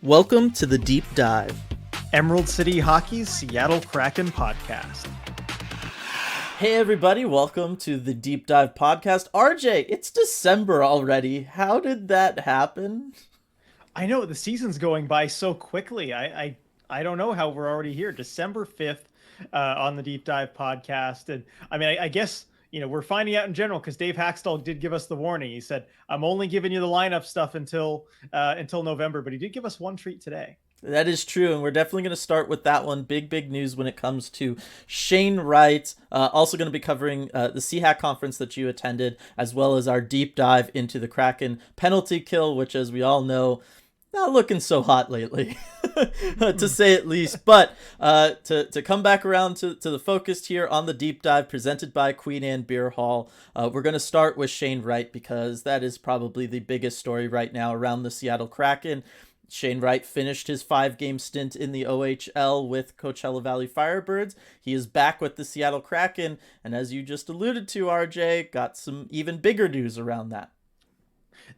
Welcome to the Deep Dive, Emerald City Hockey's Seattle Kraken podcast. Hey everybody, welcome to the Deep Dive podcast. RJ, it's December already. How did that happen? I know the season's going by so quickly. I don't know how we're already here. December 5th on the Deep Dive podcast. And I mean, I guess, we're finding out in general because Dave Haxtell did give us the warning. He said, I'm only giving you the lineup stuff until November, but he did give us one treat today. That is true, and we're definitely going to start with that one. Big news when it comes to Shane Wright. Also going to be covering the SEAHAC conference that you attended, as well as our deep dive into the Kraken penalty kill, which, as we all know, not looking so hot lately, to say at least. But to come back around to the focus here on the deep dive presented by Queen Anne Beer Hall, we're going to start with Shane Wright because that is probably the biggest story right now around the Seattle Kraken. Shane Wright finished his 5-game stint in the OHL with Coachella Valley Firebirds. He is back with the Seattle Kraken, and as you just alluded to, RJ, got some even bigger news around that.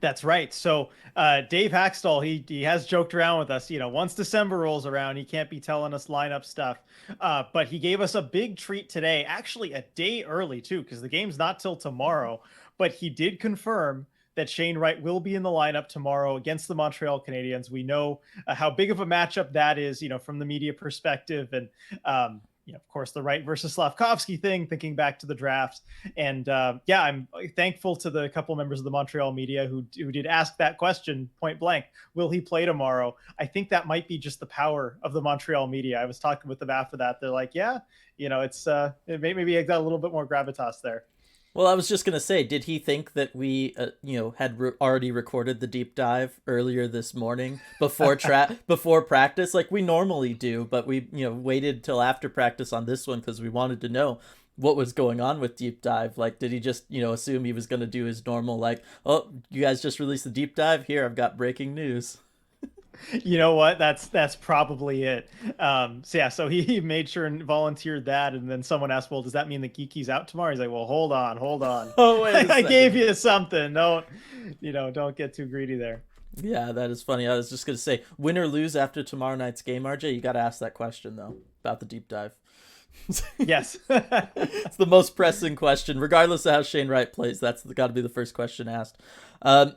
That's right. So Dave Haxtell, he has joked around with us. Once December rolls around, he can't be telling us lineup stuff. But he gave us a big treat today, actually a day early too, because the game's not till tomorrow. But he did confirm that Shane Wright will be in the lineup tomorrow against the Montreal Canadiens. We know how big of a matchup that is, from the media perspective. And, of course, the Wright versus Slavkovsky thing, thinking back to the drafts. And I'm thankful to the couple members of the Montreal media who did ask that question point blank. Will he play tomorrow? I think that might be just the power of the Montreal media. I was talking with them after that. They're like, yeah, it's maybe I got a little bit more gravitas there. Well, I was just going to say, did he think that we, had already recorded the deep dive earlier this morning before before practice, like we normally do, but we, waited till after practice on this one because we wanted to know what was going on with deep dive. Like, did he just, assume he was going to do his normal, like, oh, you guys just released the deep dive? Here, I've got breaking news. You know what? That's probably it. So he made sure and volunteered that, and then someone asked, "Well, does that mean the Geeky's out tomorrow?" He's like, "Well, hold on." Oh, wait I gave you something. Don't get too greedy there. Yeah, that is funny. I was just gonna say, win or lose after tomorrow night's game, RJ. You got to ask that question though about the deep dive. Yes. It's the most pressing question, regardless of how Shane Wright plays. That's got to be the first question asked.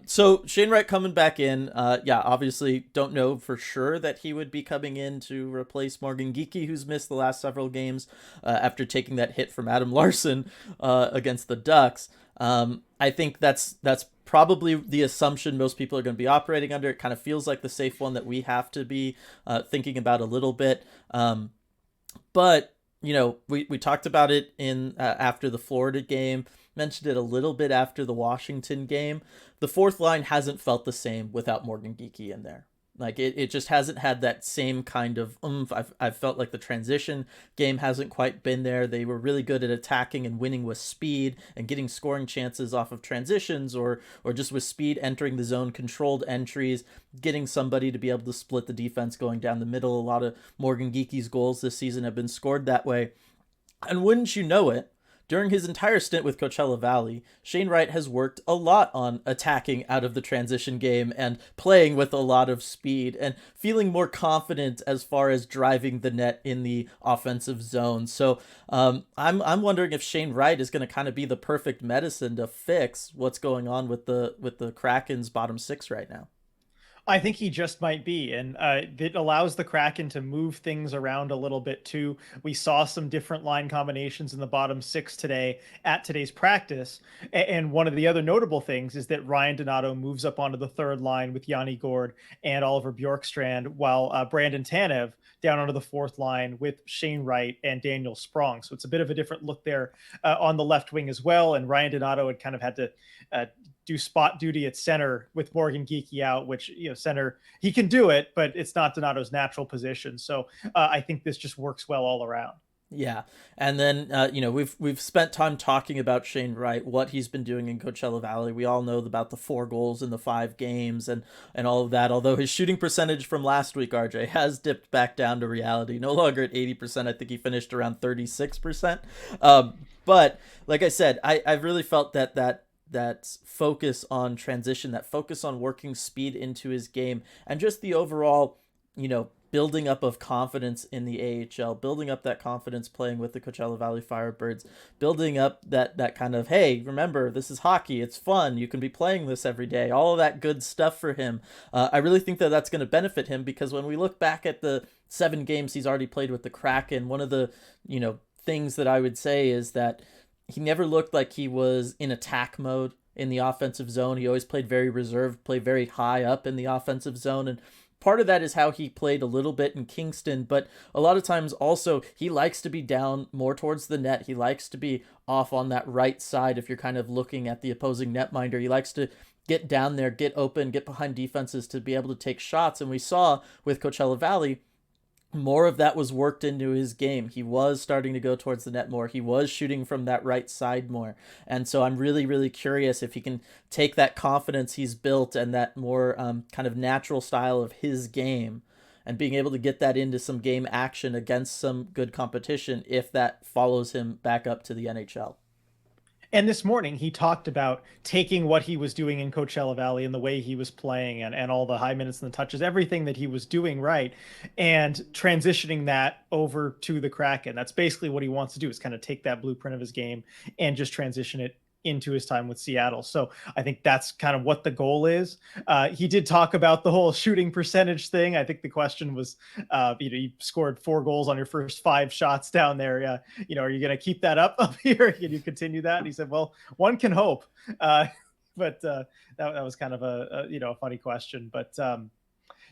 So Shane Wright coming back in. Obviously don't know for sure that he would be coming in to replace Morgan Geekie, who's missed the last several games after taking that hit from Adam Larson against the Ducks. I think that's probably the assumption most people are going to be operating under. It kind of feels like the safe one that we have to be thinking about a little bit. But we talked about it in after the Florida game, mentioned it a little bit after the Washington game. The fourth line hasn't felt the same without Morgan Geekie in there. Like it just hasn't had that same kind of oomph. I've felt like the transition game hasn't quite been there. They were really good at attacking and winning with speed and getting scoring chances off of transitions or just with speed, entering the zone, controlled entries, getting somebody to be able to split the defense going down the middle. A lot of Morgan Geekie's goals this season have been scored that way. And wouldn't you know it, during his entire stint with Coachella Valley, Shane Wright has worked a lot on attacking out of the transition game and playing with a lot of speed and feeling more confident as far as driving the net in the offensive zone. So I'm wondering if Shane Wright is going to kind of be the perfect medicine to fix what's going on with the Kraken's bottom six right now. I think he just might be, and it allows the Kraken to move things around a little bit too. We saw some different line combinations in the bottom six today at today's practice, and one of the other notable things is that Ryan Donato moves up onto the third line with Yanni Gord and Oliver Bjorkstrand, while Brandon Tanev down onto the fourth line with Shane Wright and Daniel Sprong. So it's a bit of a different look there on the left wing as well, and Ryan Donato had kind of had to do spot duty at center with Morgan Geekie out, which, center, he can do it, but it's not Donato's natural position. So I think this just works well all around. Yeah. And then, we've spent time talking about Shane Wright, what he's been doing in Coachella Valley. We all know about the 4 goals in the 5 games and all of that. Although his shooting percentage from last week, RJ, has dipped back down to reality. No longer at 80%. I think he finished around 36%. But like I said, I've really felt that that focus on transition, that focus on working speed into his game, and just the overall, building up of confidence in the AHL, building up that confidence playing with the Coachella Valley Firebirds, building up that kind of, hey, remember, this is hockey, it's fun, you can be playing this every day, all of that good stuff for him. I really think that that's going to benefit him, because when we look back at the 7 games he's already played with the Kraken, one of the, things that I would say is that he never looked like he was in attack mode in the offensive zone. He always played very reserved, played very high up in the offensive zone, and part of that is how he played a little bit in Kingston, but a lot of times also he likes to be down more towards the net. He likes to be off on that right side if you're kind of looking at the opposing netminder. He likes to get down there, get open, get behind defenses to be able to take shots. And we saw with Coachella Valley, more of that was worked into his game. He was starting to go towards the net more. He was shooting from that right side more. And so I'm really, really curious if he can take that confidence he's built and that more kind of natural style of his game and being able to get that into some game action against some good competition, if that follows him back up to the NHL. And this morning, he talked about taking what he was doing in Coachella Valley and the way he was playing and all the high minutes and the touches, everything that he was doing right, and transitioning that over to the Kraken. That's basically what he wants to do, is kind of take that blueprint of his game and just transition it into his time with Seattle. So I think that's kind of what the goal is. He did talk about the whole shooting percentage thing. I think the question was, you scored 4 goals on your first 5 shots down there. Are you going to keep that up here? Can you continue that? And he said, well, one can hope. But that was kind of a funny question. But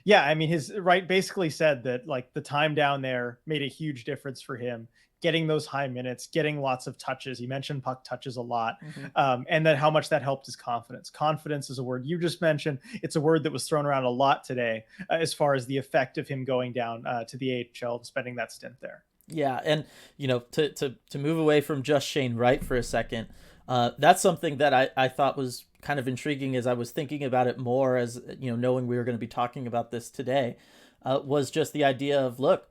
yeah, I mean, his Wright basically said that like the time down there made a huge difference for him, getting those high minutes, getting lots of touches. He mentioned puck touches a lot. And then how much that helped his confidence. Confidence is a word you just mentioned. It's a word that was thrown around a lot today as far as the effect of him going down to the AHL and spending that stint there. Yeah, and to move away from just Shane Wright for a second, that's something that I thought was kind of intriguing as I was thinking about it more, as knowing we were going to be talking about this today, was just the idea of, look,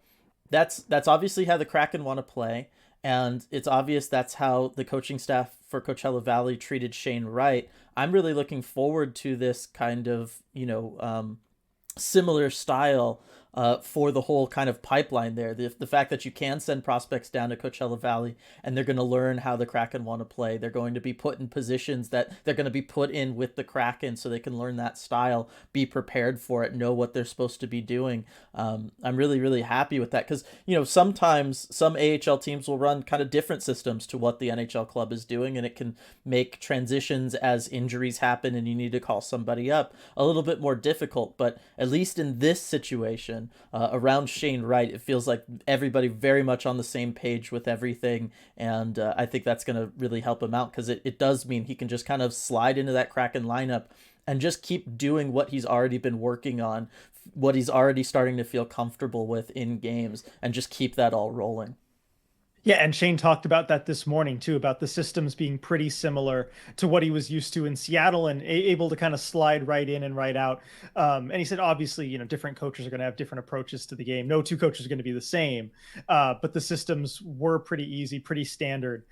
that's obviously how the Kraken want to play, and it's obvious that's how the coaching staff for Coachella Valley treated Shane Wright. I'm really looking forward to this kind of similar style for the whole kind of pipeline there. The fact that you can send prospects down to Coachella Valley and they're going to learn how the Kraken want to play. They're going to be put in positions that they're going to be put in with the Kraken so they can learn that style, be prepared for it, know what they're supposed to be doing. I'm really, really happy with that, because, sometimes some AHL teams will run kind of different systems to what the NHL club is doing, and it can make transitions as injuries happen and you need to call somebody up a little bit more difficult. But at least in this situation, around Shane Wright, it feels like everybody very much on the same page with everything, and I think that's going to really help him out, because it does mean he can just kind of slide into that Kraken lineup and just keep doing what he's already been working on, what he's already starting to feel comfortable with in games, and just keep that all rolling. Yeah, and Shane talked about that this morning too, about the systems being pretty similar to what he was used to in Seattle, and able to kind of slide right in and right out. And he said, obviously, different coaches are going to have different approaches to the game. No two coaches are going to be the same, but the systems were pretty easy, pretty standard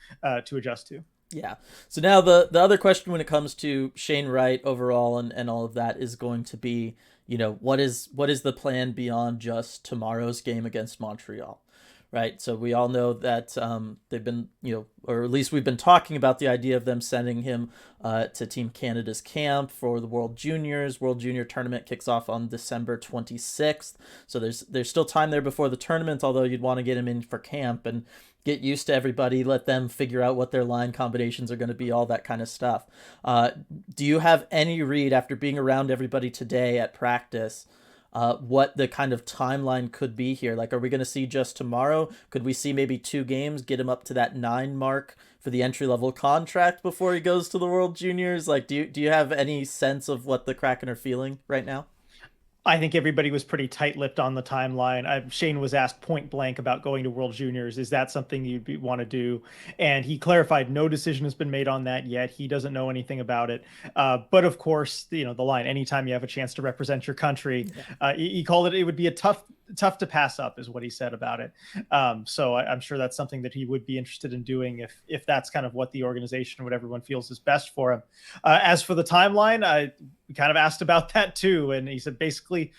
to adjust to. Yeah. So now the other question when it comes to Shane Wright overall and all of that is going to be, what is the plan beyond just tomorrow's game against Montreal? Right. So we all know that they've been, or at least we've been talking about the idea of them sending him to Team Canada's camp for the World Juniors. World Junior tournament kicks off on December 26th. So there's still time there before the tournament, although you'd want to get him in for camp and get used to everybody, let them figure out what their line combinations are going to be, all that kind of stuff. Do you have any read, after being around everybody today at practice, what the kind of timeline could be here? Like, are we going to see just tomorrow? Could we see maybe 2 games, get him up to that 9 mark for the entry-level contract before he goes to the World Juniors? Like, do you have any sense of what the Kraken are feeling right now? I think everybody was pretty tight-lipped on the timeline. Shane was asked point blank about going to World Juniors. Is that something you'd want to do? And he clarified no decision has been made on that yet. He doesn't know anything about it. But of course, the line, anytime you have a chance to represent your country, he called it would be a tough tough to pass up is what he said about it. So I'm sure that's something that he would be interested in doing if that's kind of what the organization, what everyone feels is best for him. As for the timeline, we kind of asked about that too, and he said basically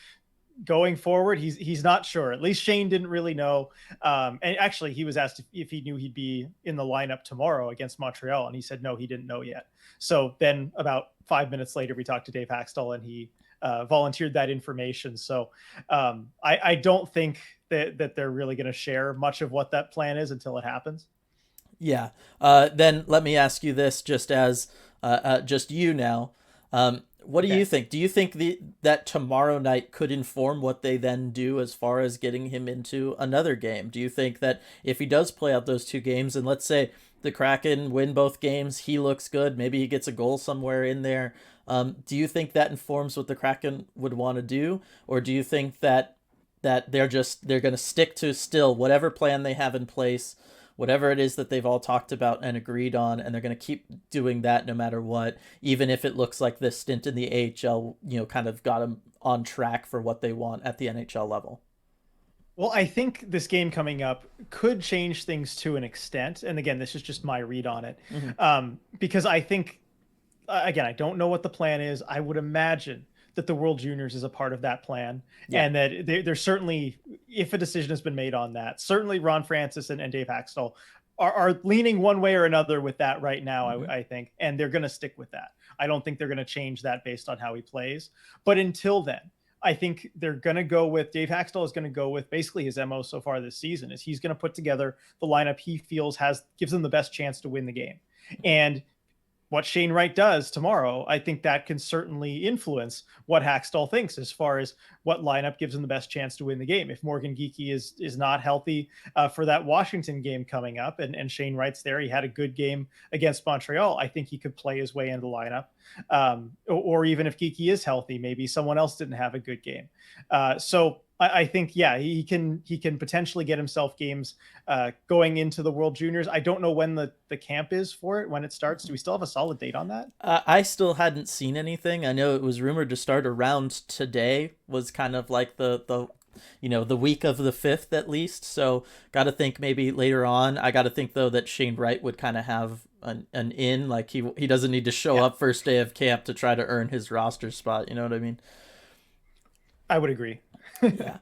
going forward, he's not sure. At least Shane didn't really know. And actually, he was asked if he knew he'd be in the lineup tomorrow against Montreal, and he said no, he didn't know yet. So then, about 5 minutes later, we talked to Dave Haxtell, and he volunteered that information. So I don't think that they're really going to share much of what that plan is until it happens. Yeah. Then let me ask you this, just as just you now. What do Okay. you think? Do you think that tomorrow night could inform what they then do as far as getting him into another game? Do you think that if he does play out those 2 games, and let's say the Kraken win both games, he looks good, maybe he gets a goal somewhere in there, do you think that informs what the Kraken would want to do? Or do you think that they're going to stick to still whatever plan they have in place, whatever it is that they've all talked about and agreed on, and they're going to keep doing that no matter what, even if it looks like this stint in the AHL, kind of got them on track for what they want at the NHL level? Well, I think this game coming up could change things to an extent. And again, this is just my read on it. Mm-hmm. Because I think, again, I don't know what the plan is. I would imagine that the World Juniors is a part of that plan. Yeah. And that there's certainly, if a decision has been made on that, certainly Ron Francis and Dave Haxtell are leaning one way or another with that right now, Mm-hmm. I think. And they're going to stick with that. I don't think they're going to change that based on how he plays. But until then, I think they're going to go with Dave Haxtell is going to go with basically his MO so far this season is he's going to put together the lineup he feels gives them the best chance to win the game. And what Shane Wright does tomorrow, I think that can certainly influence what Haxtell thinks as far as what lineup gives him the best chance to win the game. If Morgan Geekie is not healthy for that Washington game coming up, and Shane Wright's there, he had a good game against Montreal, I think he could play his way into the lineup. Or even if Geekie is healthy, maybe someone else didn't have a good game. So I think, yeah, he can potentially get himself games going into the World Juniors. I don't know when the camp is for it, when it starts. Do we still have a solid date on that? I still hadn't seen anything. I know it was rumored to start around today, was kind of like the the week of the 5th at least. So got to think maybe later on. I got to think though that Shane Wright would kind of have an in, like he doesn't need to show up first day of camp to try to earn his roster spot. You know what I mean? I would agree. Yeah.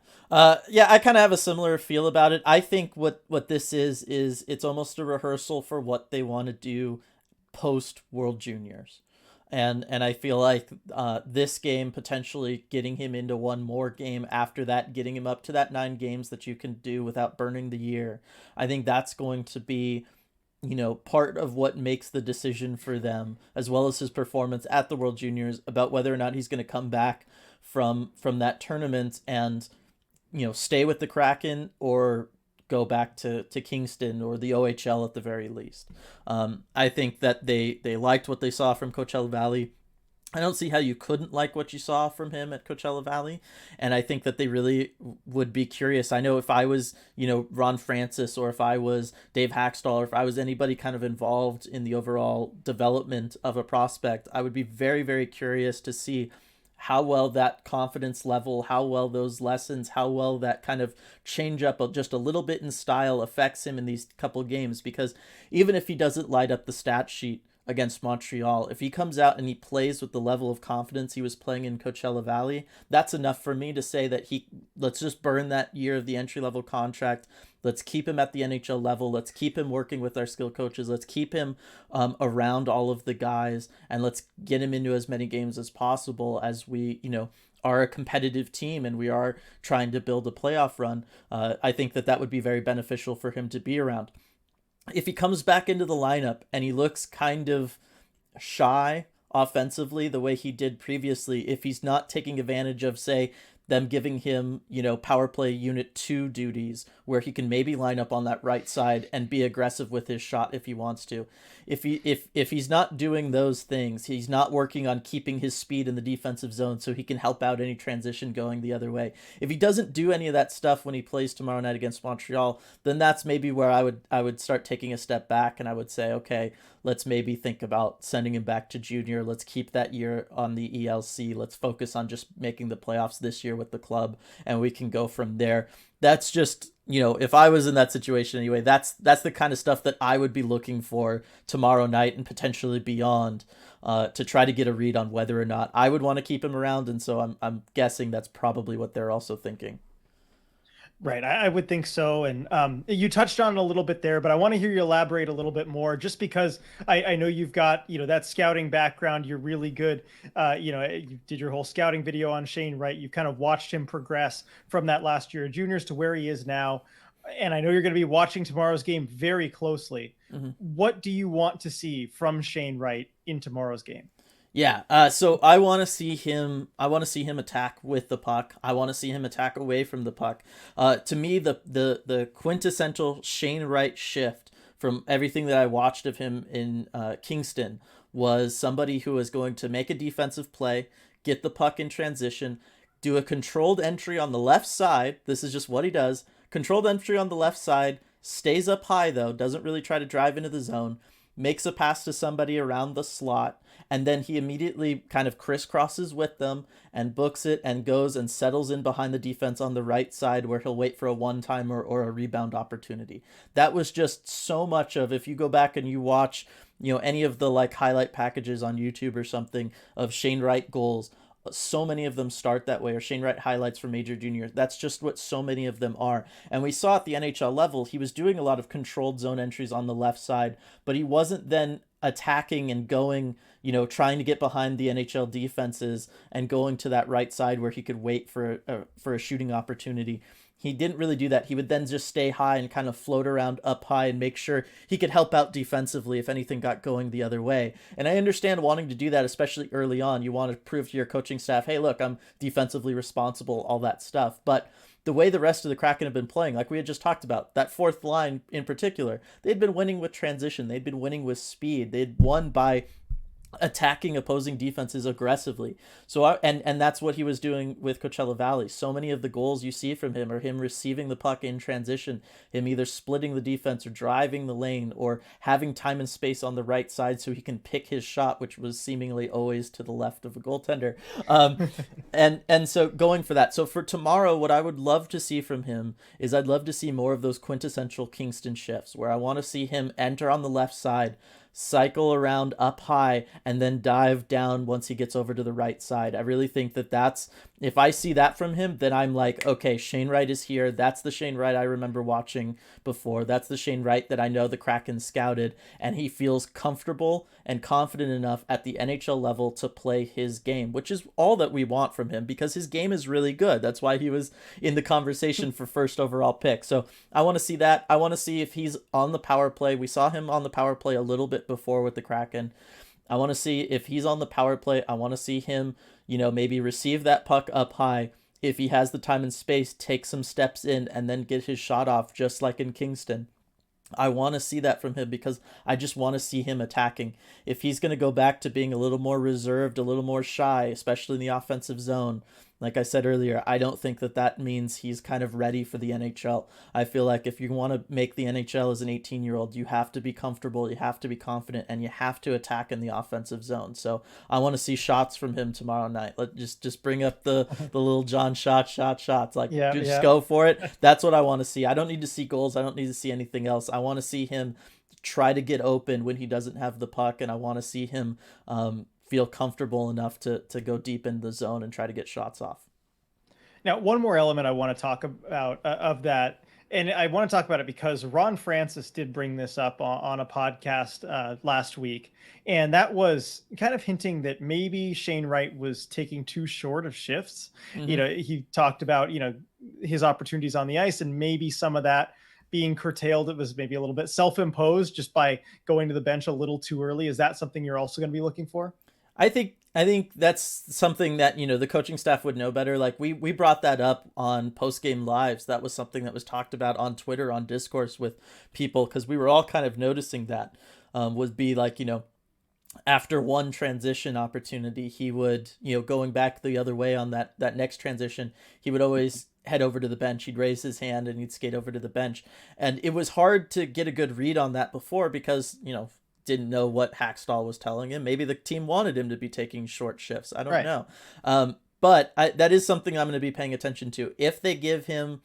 Yeah, I kind of have a similar feel about it. I think what this is it's almost a rehearsal for what they want to do post World Juniors. And I feel like this game potentially getting him into one more game after that, getting him up to that 9 games that you can do without burning the year. I think that's going to be part of what makes the decision for them, as well as his performance at the World Juniors, about whether or not he's going to come back from that tournament and stay with the Kraken or go back to Kingston or the OHL at the very least. I think that they liked what they saw from Coachella Valley. I don't see how you couldn't like what you saw from him at Coachella Valley. And I think that they really would be curious. I know if I was, Ron Francis, or if I was Dave Haxtell, or if I was anybody kind of involved in the overall development of a prospect, I would be very, very curious to see how well that confidence level, how well those lessons, how well that kind of change up just a little bit in style affects him in these couple games. Because even if he doesn't light up the stat sheet against Montreal, if he comes out and he plays with the level of confidence he was playing in Coachella Valley, that's enough for me to say that let's just burn that year of the entry-level contract. Let's keep him at the NHL level. Let's keep him working with our skill coaches. Let's keep him around all of the guys, and let's get him into as many games as possible as we, are a competitive team and we are trying to build a playoff run. I think that would be very beneficial for him to be around. If he comes back into the lineup and he looks kind of shy offensively the way he did previously, if he's not taking advantage of, say, them giving him, power play unit 2 duties where he can maybe line up on that right side and be aggressive with his shot if he wants to. If he's not doing those things, he's not working on keeping his speed in the defensive zone so he can help out any transition going the other way. If he doesn't do any of that stuff when he plays tomorrow night against Montreal, then that's maybe where I would start taking a step back, and I would say, okay, let's maybe think about sending him back to junior. Let's keep that year on the ELC. Let's focus on just making the playoffs this year with the club, and we can go from there. That's just, if I was in that situation anyway, that's the kind of stuff that I would be looking for tomorrow night and potentially beyond, to try to get a read on whether or not I would want to keep him around. And so I'm guessing that's probably what they're also thinking. Right, I would think so. And you touched on it a little bit there, but I want to hear you elaborate a little bit more, just because I know you've got, that scouting background. You're really good. You did your whole scouting video on Shane Wright. You kind of watched him progress from that last year of juniors to where he is now. And I know you're going to be watching tomorrow's game very closely. Mm-hmm. What do you want to see from Shane Wright in tomorrow's game? Yeah, so I want to see him. I want to see him attack with the puck. I want to see him attack away from the puck. To me, the quintessential Shane Wright shift from everything that I watched of him in Kingston was somebody who was going to make a defensive play, get the puck in transition, do a controlled entry on the left side. This is just what he does. Controlled entry on the left side, stays up high though, doesn't really try to drive into the zone, makes a pass to somebody around the slot, and then he immediately kind of crisscrosses with them and books it and goes and settles in behind the defense on the right side, where he'll wait for a one-timer or a rebound opportunity. That was just so much of, if you go back and you watch, any of the like highlight packages on YouTube or something of Shane Wright goals, so many of them start that way, or Shane Wright highlights from major junior. That's just what so many of them are. And we saw at the NHL level, he was doing a lot of controlled zone entries on the left side, but he wasn't then attacking and going, trying to get behind the NHL defenses and going to that right side where he could wait for a shooting opportunity. He didn't really do that. He would then just stay high and kind of float around up high and make sure he could help out defensively if anything got going the other way. And I understand wanting to do that, especially early on. You want to prove to your coaching staff, hey, look, I'm defensively responsible, all that stuff. But the way the rest of the Kraken have been playing, like we had just talked about, that fourth line in particular, they'd been winning with transition. They'd been winning with speed. They'd won by attacking opposing defenses aggressively. So and that's what he was doing with Coachella Valley. So many of the goals you see from him are him receiving the puck in transition, him either splitting the defense or driving the lane or having time and space on the right side so he can pick his shot, which was seemingly always to the left of a goaltender. And so going for that. So for tomorrow, what I would love to see from him is I'd love to see more of those quintessential Kingston shifts, where I want to see him enter on the left side, cycle around up high, and then dive down once he gets over to the right side. I really think that's, if I see that from him, then I'm like, okay, Shane Wright is here. That's the Shane Wright I remember watching before. That's the Shane Wright that I know the Kraken scouted, and he feels comfortable and confident enough at the NHL level to play his game, which is all that we want from him, because his game is really good. That's why he was in the conversation for first overall pick. So I want to see that. I want to see if he's on the power play. We saw him on the power play a little bit before with the Kraken. I want to see if he's on the power play. I want to see him, maybe receive that puck up high. If he has the time and space, take some steps in and then get his shot off, just like in Kingston. I want to see that from him, because I just want to see him attacking. If he's going to go back to being a little more reserved, a little more shy, especially in the offensive zone, like I said earlier, I don't think that means he's kind of ready for the NHL. I feel like if you want to make the NHL as an 18-year-old, you have to be comfortable, you have to be confident, and you have to attack in the offensive zone. So I want to see shots from him tomorrow night. Let just bring up the little John shots. Like, just go for it. That's what I want to see. I don't need to see goals. I don't need to see anything else. I want to see him try to get open when he doesn't have the puck, and I want to see him feel comfortable enough to go deep in the zone and try to get shots off. Now, one more element I want to talk about of that, and I want to talk about it because Ron Francis did bring this up on a podcast last week, and that was kind of hinting that maybe Shane Wright was taking too short of shifts. Mm-hmm. He talked about, his opportunities on the ice, and maybe some of that being curtailed. It was maybe a little bit self-imposed just by going to the bench a little too early. Is that something you're also going to be looking for? I think that's something that, the coaching staff would know better. Like we brought that up on post-game lives. That was something that was talked about on Twitter, on discourse with people, because we were all kind of noticing that would be like, after one transition opportunity, he would, going back the other way on that next transition, he would always head over to the bench. He'd raise his hand and he'd skate over to the bench. And it was hard to get a good read on that before, because, didn't know what Hackstall was telling him. Maybe the team wanted him to be taking short shifts. I don't Right. know. But that is something I'm going to be paying attention to. If they give him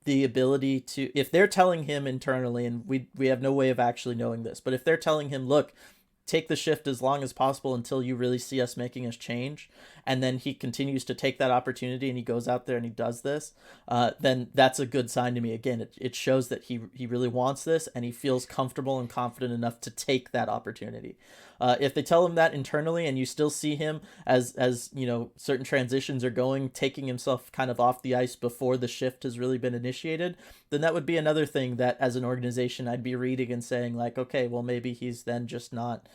the ability to, if they're telling him internally, and we have no way of actually knowing this, but if they're telling him, look, take the shift as long as possible until you really see us making us change, and then he continues to take that opportunity and he goes out there and he does this, then that's a good sign to me. Again, it shows that he really wants this and he feels comfortable and confident enough to take that opportunity. If they tell him that internally and you still see him as you know, certain transitions are going, taking himself kind of off the ice before the shift has really been initiated, then that would be another thing that as an organization I'd be reading and saying like, okay, well maybe he's then just not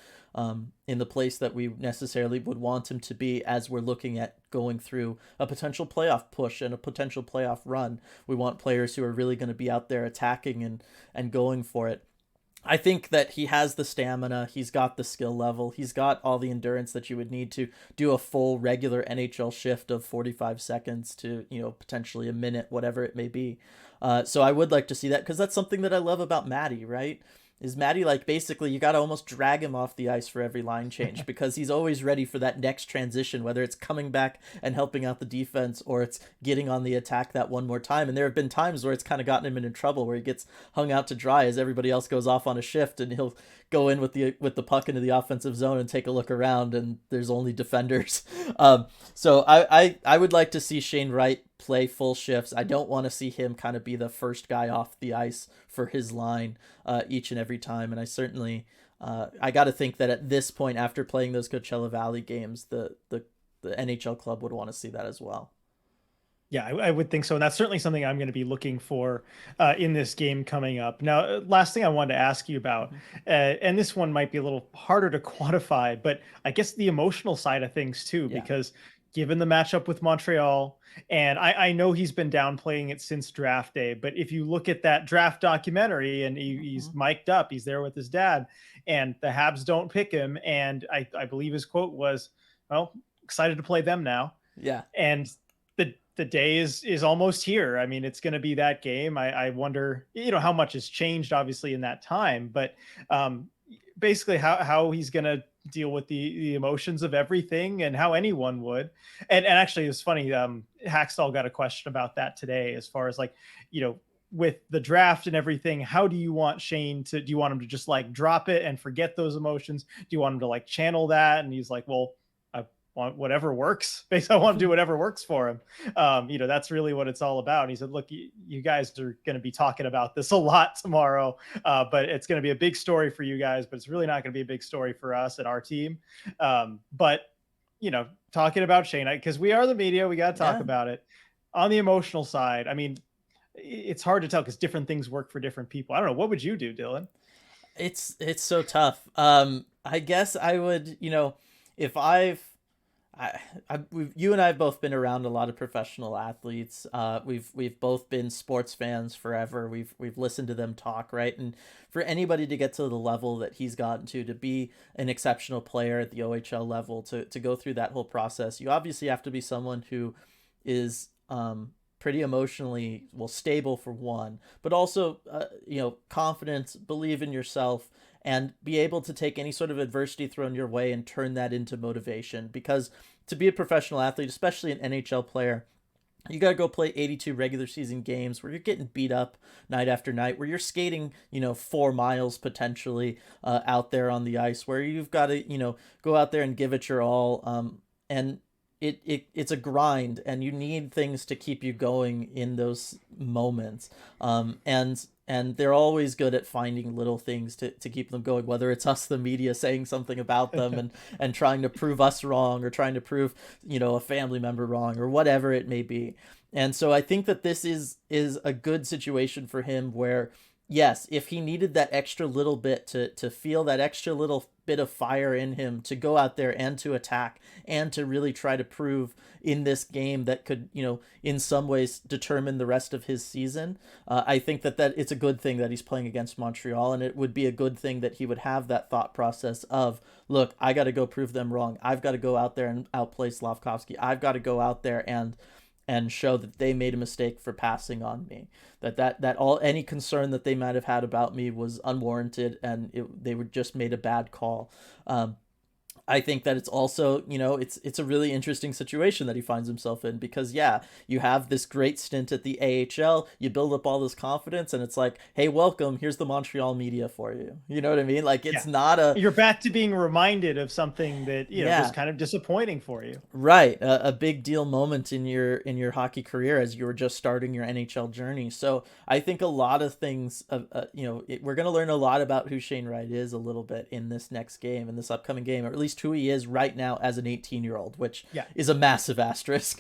in the place that we necessarily would want him to be as we're looking at going through a potential playoff push and a potential playoff run. We want players who are really going to be out there attacking and going for it. I think that he has the stamina, he's got the skill level, he's got all the endurance that you would need to do a full regular NHL shift of 45 seconds to, you know, potentially a minute, whatever it may be. So I would like to see that, because that's something that I love about Matty, right? Is Matty, like, basically you got to almost drag him off the ice for every line change because he's always ready for that next transition, whether it's coming back and helping out the defense or it's getting on the attack that one more time. And there have been times where it's kind of gotten him into trouble, where he gets hung out to dry as everybody else goes off on a shift, and he'll go in with the puck into the offensive zone and take a look around, and there's only defenders. So I would like to see Shane Wright play full shifts. I don't want to see him kind of be the first guy off the ice for his line each and every time. And I certainly, I got to think that at this point, after playing those Coachella Valley games, the NHL club would want to see that as well. Yeah, I would think so. And that's certainly something I'm going to be looking for in this game coming up. Now, last thing I wanted to ask you about, and this one might be a little harder to quantify, but I guess the emotional side of things too, because given the matchup with Montreal, and I know he's been downplaying it since draft day, but if you look at that draft documentary and he's mic'd up, he's there with his dad, and the Habs don't pick him. And I believe his quote was, well, excited to play them now. Yeah. And the day is almost here. I mean, it's going to be that game. I wonder, you know, how much has changed obviously in that time, but basically how he's going to deal with the emotions of everything and how anyone would. And actually it's funny. Hackstall got a question about that today, as far as like, you know, with the draft and everything, how do you want Shane to, do you want him to just like drop it and forget those emotions? Do you want him to like channel that? And he's like, well, want whatever works. Basically, I want to do whatever works for him. You know, that's really what it's all about. And he said, look, you guys are going to be talking about this a lot tomorrow, but it's going to be a big story for you guys, but it's really not going to be a big story for us and our team. But, you know, talking about Shane, because we are the media, we got to talk about it. On the emotional side, I mean, it's hard to tell because different things work for different people. I don't know. What would you do, Dylan? It's so tough. I guess I would, you know, if you and I have both been around a lot of professional athletes. We've both been sports fans forever. We've listened to them talk, right? And for anybody to get to the level that he's gotten to be an exceptional player at the OHL level, to go through that whole process, you obviously have to be someone who is pretty emotionally stable, for one, but also you know, confident, believe in yourself, and be able to take any sort of adversity thrown your way and turn that into motivation. Because to be a professional athlete, especially an NHL player, you got to go play 82 regular season games where you're getting beat up night after night, where you're skating, you know, 4 miles potentially out there on the ice, where you've got to, you know, go out there and give it your all. And it's a grind, and you need things to keep you going in those moments. And they're always good at finding little things to keep them going, whether it's us, the media, saying something about them and trying to prove us wrong, or trying to prove, you know, a family member wrong, or whatever it may be. And so I think that this is a good situation for him where, yes, if he needed that extra little bit to feel that extra little bit of fire in him to go out there and to attack and to really try to prove in this game that could, you know, in some ways determine the rest of his season, I think that it's a good thing that he's playing against Montreal, and it would be a good thing that he would have that thought process of, look, I got to go prove them wrong. I've got to go out there and outplay Slavkovsky. I've got to go out there and and show that they made a mistake for passing on me, that all any concern that they might have had about me was unwarranted, and they were just made a bad call. I think that it's also, it's a really interesting situation that he finds himself in, because yeah, you have this great stint at the AHL, you build up all this confidence, and it's like, hey, welcome, here's the Montreal media for you. You know what I mean? Like, it's not a, you're back to being reminded of something that was kind of disappointing for you. Right, a big deal moment in your hockey career as you were just starting your NHL journey. So I think a lot of things, we're going to learn a lot about who Shane Wright is a little bit in this next game, in this upcoming game, or at least who he is right now as an 18-year-old, which is a massive asterisk.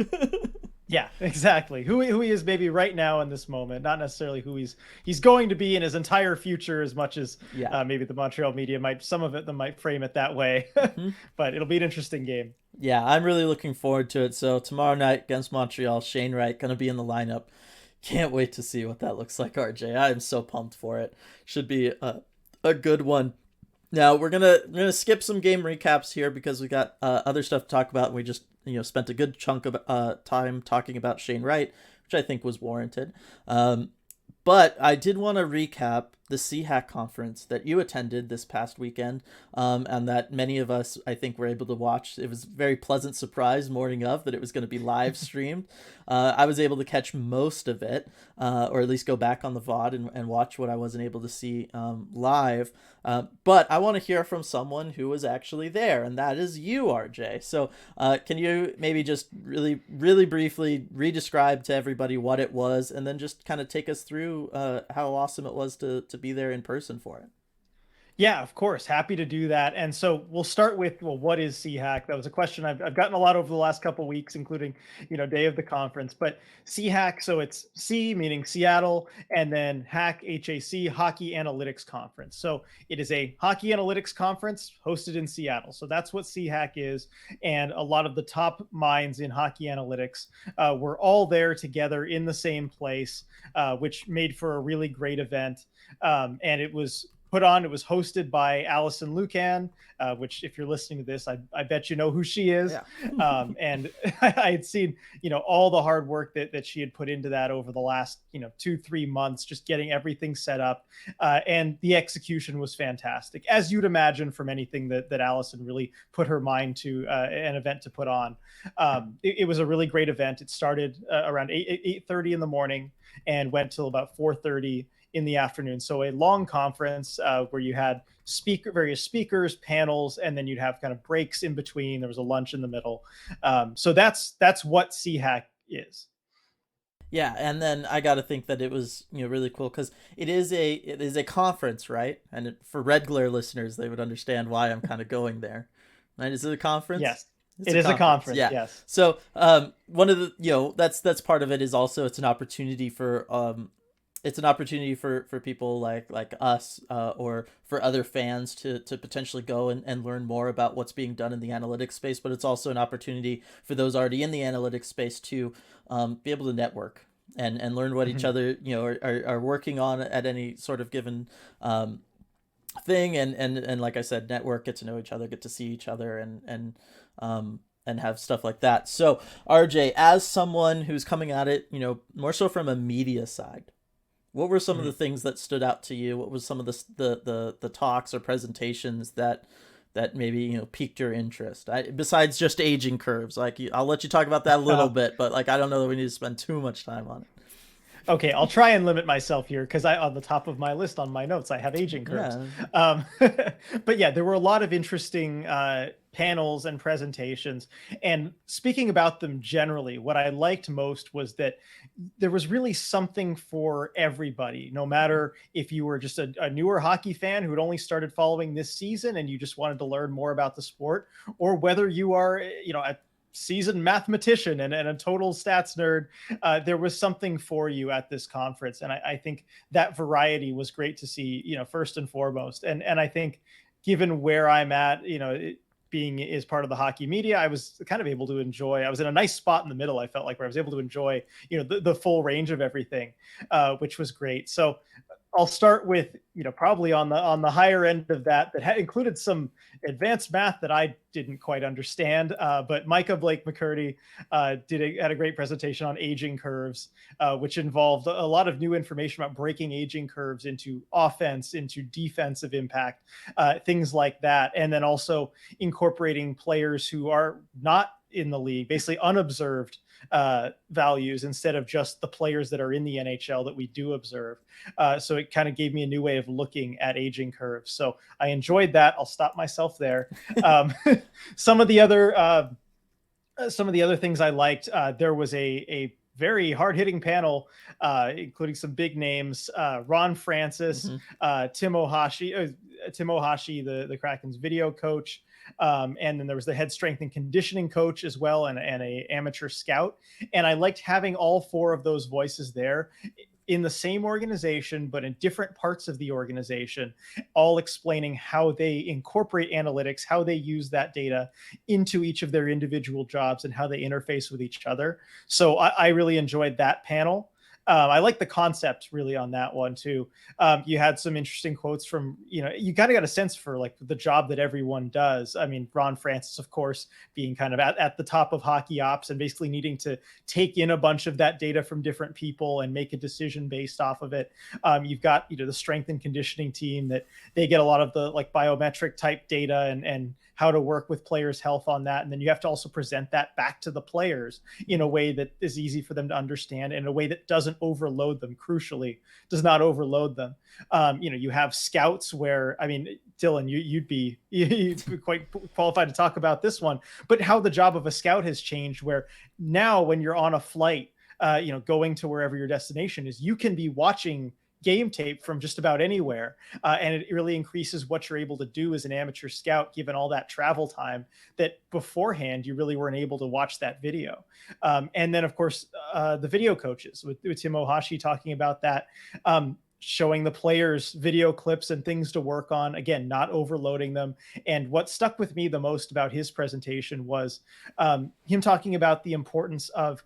Yeah, exactly. Who he is maybe right now in this moment, not necessarily who he's going to be in his entire future, as much as maybe the Montreal media some of them might frame it that way. But it'll be an interesting game. Yeah, I'm really looking forward to it. So tomorrow night against Montreal, Shane Wright going to be in the lineup. Can't wait to see what that looks like, RJ. I am so pumped for it. Should be a good one. Now we're gonna skip some game recaps here because we got other stuff to talk about. And we just spent a good chunk of time talking about Shane Wright, which I think was warranted. But I did want to recap the SEAHAC conference that you attended this past weekend, and that many of us, I think, were able to watch. It was a very pleasant surprise morning of that it was going to be live streamed. I was able to catch most of it, or at least go back on the VOD and watch what I wasn't able to see live. But I want to hear from someone who was actually there, and that is you, RJ. So can you maybe just really, really briefly re-describe to everybody what it was, and then just kind of take us through how awesome it was to be there in person for it? Yeah, of course. Happy to do that. And so we'll start with, well, what is SEAHAC? That was a question I've gotten a lot over the last couple of weeks, including, day of the conference. But SEAHAC, so it's C meaning Seattle, and then HAC, HAC, Hockey Analytics Conference. So it is a hockey analytics conference hosted in Seattle. So that's what SEAHAC is. And a lot of the top minds in hockey analytics were all there together in the same place, which made for a really great event. And it was hosted by Allison Lucan, which if you're listening to this, I bet you know who she is. Yeah. And I had seen, all the hard work that she had put into that over the last, 2-3 months, just getting everything set up. And the execution was fantastic, as you'd imagine from anything that Allison really put her mind to an event to put on. It was a really great event. It started around 8:30 in the morning and went till about 4:30 in the afternoon. So a long conference where you had various speakers, panels, and then you'd have kind of breaks in between. There was a lunch in the middle. So that's what SEAHAC is. Yeah, and then I got to think that it was really cool because it is a conference, right? And for Red Glare listeners, they would understand why I'm kind of going there. Right? Is it a conference? Yes. It is a conference. Yeah. Yes. So one of the that's part of it is also it's an opportunity for people like us or for other fans to potentially go and learn more about what's being done in the analytics space. But it's also an opportunity for those already in the analytics space to be able to network and learn what each other are working on at any sort of given thing. And like I said, network, get to know each other, get to see each other, and have stuff like that. So RJ, as someone who's coming at it, more so from a media side, what were some of the things that stood out to you? What was some of the talks or presentations that maybe piqued your interest? Besides just aging curves, like I'll let you talk about that a little bit, but like I don't know that we need to spend too much time on it. Okay, I'll try and limit myself here because on the top of my list on my notes I have aging curves. Yeah. But yeah, there were a lot of interesting panels and presentations. And speaking about them generally, what I liked most was that there was really something for everybody, no matter if you were just a newer hockey fan who had only started following this season and you just wanted to learn more about the sport, or whether you are, a seasoned mathematician and a total stats nerd. There was something for you at this conference. And I think that variety was great to see, first and foremost. And I think given where I'm at, being is part of the hockey media, I was kind of able to enjoy. I was in a nice spot in the middle. I felt like where I was able to enjoy, the full range of everything, which was great. So I'll start with, probably on the higher end of that included some advanced math that I didn't quite understand. But Micah Blake McCurdy had a great presentation on aging curves, which involved a lot of new information about breaking aging curves into offense, into defensive impact, things like that, and then also incorporating players who are not in the league, basically unobserved values instead of just the players that are in the NHL that we do observe. So it kind of gave me a new way of looking at aging curves. So I enjoyed that. I'll stop myself there. Some of the other things I liked, there was a very hard-hitting panel, including some big names: Ron Francis, Tim Ohashi, the Kraken's video coach. And then there was the head strength and conditioning coach as well, and a amateur scout. And I liked having all four of those voices there in the same organization, but in different parts of the organization, all explaining how they incorporate analytics, how they use that data into each of their individual jobs, and how they interface with each other. So I really enjoyed that panel. I like the concept really on that one too. You had some interesting quotes from, you kind of got a sense for like the job that everyone does. I mean, Ron Francis, of course, being kind of at the top of hockey ops and basically needing to take in a bunch of that data from different people and make a decision based off of it. You've got, the strength and conditioning team that they get a lot of the like biometric type data and how to work with players' health on that. And then you have to also present that back to the players in a way that is easy for them to understand, in a way that doesn't overload them, crucially, does not overload them. You have scouts where, I mean, Dylan, you'd be quite qualified to talk about this one, but how the job of a scout has changed, where now when you're on a flight, going to wherever your destination is, you can be watching game tape from just about anywhere. And it really increases what you're able to do as an amateur scout, given all that travel time that beforehand you really weren't able to watch that video. And then, of course, the video coaches with Tim Ohashi talking about that, showing the players video clips and things to work on, again, not overloading them. And what stuck with me the most about his presentation was him talking about the importance of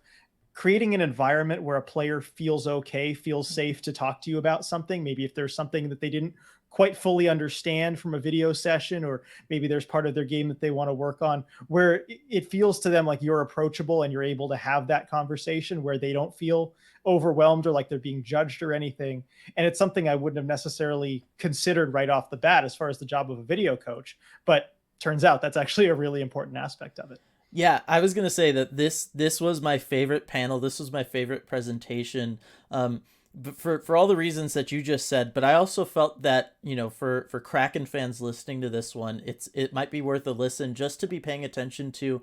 creating an environment where a player feels okay, feels safe to talk to you about something. Maybe if there's something that they didn't quite fully understand from a video session, or maybe there's part of their game that they want to work on, where it feels to them like you're approachable and you're able to have that conversation, where they don't feel overwhelmed or like they're being judged or anything. And it's something I wouldn't have necessarily considered right off the bat as far as the job of a video coach, but turns out that's actually a really important aspect of it. Yeah, I was gonna say that this was my favorite panel. This was my favorite presentation, for all the reasons that you just said. But I also felt that, for Kraken fans listening to this one, it might be worth a listen just to be paying attention to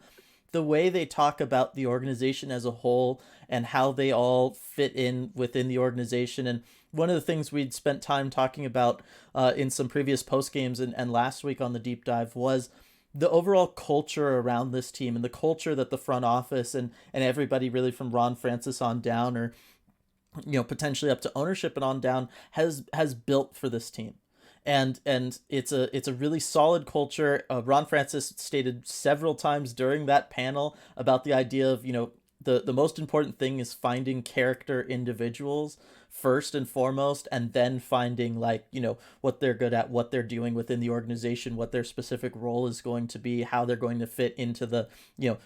the way they talk about the organization as a whole and how they all fit in within the organization. And one of the things we'd spent time talking about in some previous post games and last week on the deep dive was the overall culture around this team, and the culture that the front office and everybody really from Ron Francis on down, or potentially up to ownership and on down, has built for this team. And it's a really solid culture. Ron Francis stated several times during that panel about the idea of, the most important thing is finding character individuals first and foremost, and then finding what they're good at, what they're doing within the organization, what their specific role is going to be, how they're going to fit into the,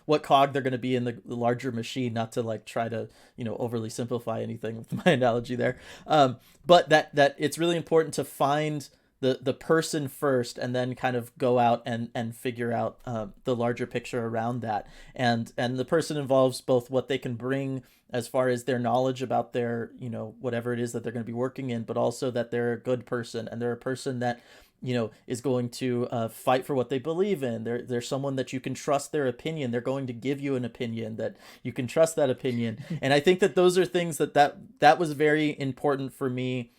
what cog they're going to be in the larger machine, not to try to, overly simplify anything with my analogy there. But that it's really important to find the person first, and then kind of go out and figure out the larger picture around that. And the person involves both what they can bring as far as their knowledge about their, whatever it is that they're going to be working in, but also that they're a good person, and they're a person that, is going to fight for what they believe in. They're someone that you can trust their opinion. They're going to give you an opinion that you can trust that opinion. And I think that those are things that was very important for me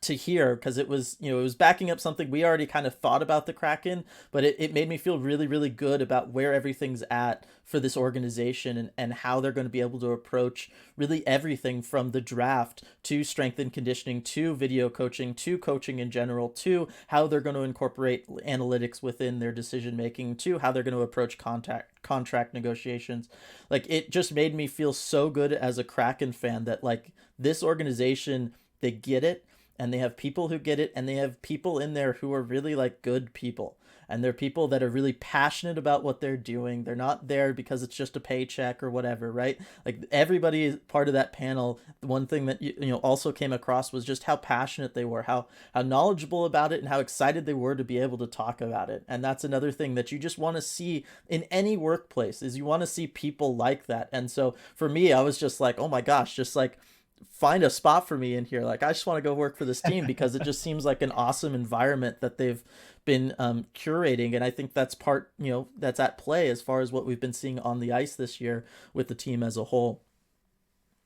to hear, because it was backing up something we already kind of thought about the Kraken, but it made me feel really, really good about where everything's at for this organization, and how they're going to be able to approach really everything from the draft to strength and conditioning to video coaching to coaching in general, to how they're going to incorporate analytics within their decision making, to how they're going to approach contract negotiations. It just made me feel so good as a Kraken fan that this organization, they get it. and they have people who get it, and they have people in there who are really like good people, and they're people that are really passionate about what they're doing. They're not there because it's just a paycheck or whatever, right? Like everybody is part of that panel. The one thing that also came across was just how passionate they were, how knowledgeable about it, and how excited they were to be able to talk about it. And that's another thing that you just want to see in any workplace, is you want to see people like that. And so for me, I was just like, oh my gosh, just like find a spot for me in here. Like I just want to go work for this team because it just seems like an awesome environment that they've been curating. And I think that's part, that's at play as far as what we've been seeing on the ice this year with the team as a whole.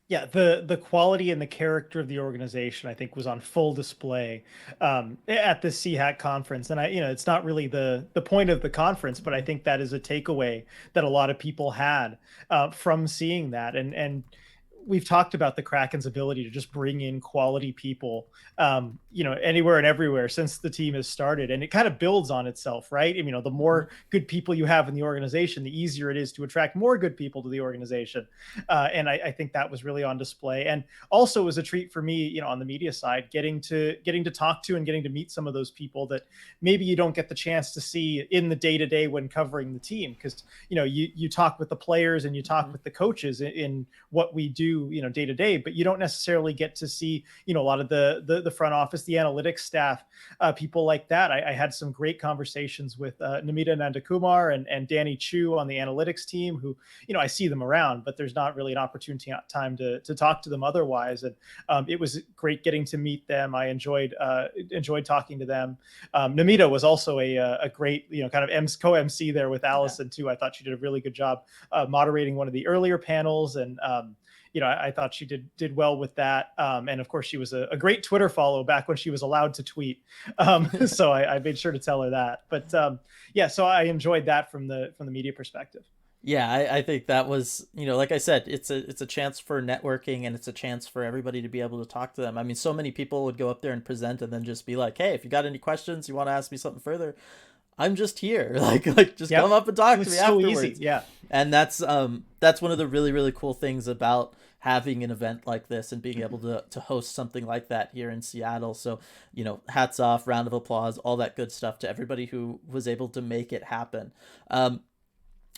Yeah, the quality and the character of the organization, I think, was on full display at the SEAHAC conference. And it's not really the point of the conference, but I think that is a takeaway that a lot of people had from seeing that. And we've talked about the Kraken's ability to just bring in quality people, anywhere and everywhere since the team has started. And it kind of builds on itself, right? The more good people you have in the organization, the easier it is to attract more good people to the organization. And I think that was really on display. And also was a treat for me, on the media side, getting to talk to and getting to meet some of those people that maybe you don't get the chance to see in the day-to-day when covering the team. Because, you talk with the players and you talk with the coaches in what we do, day to day, but you don't necessarily get to see, a lot of the front office, the analytics staff, people like that. I had some great conversations with Namita Nandakumar and Danny Chu on the analytics team, who, I see them around, but there's not really an opportunity time to talk to them otherwise. And it was great getting to meet them. I enjoyed talking to them. Namita was also a great, kind of co-MC there with Allison too. I thought she did a really good job moderating one of the earlier panels, and I thought she did well with that. And of course, she was a great Twitter follow back when she was allowed to tweet. So I made sure to tell her that. But so I enjoyed that from the media perspective. Yeah, I think that was, like I said, it's a chance for networking, and it's a chance for everybody to be able to talk to them. I mean, so many people would go up there and present and then just be like, hey, if you got any questions, you want to ask me something further, I'm just here. Like just come up and talk to me afterwards. Easy. Yeah. And that's one of the really, really cool things about having an event like this and being able to host something like that here in Seattle. So, hats off, round of applause, all that good stuff to everybody who was able to make it happen.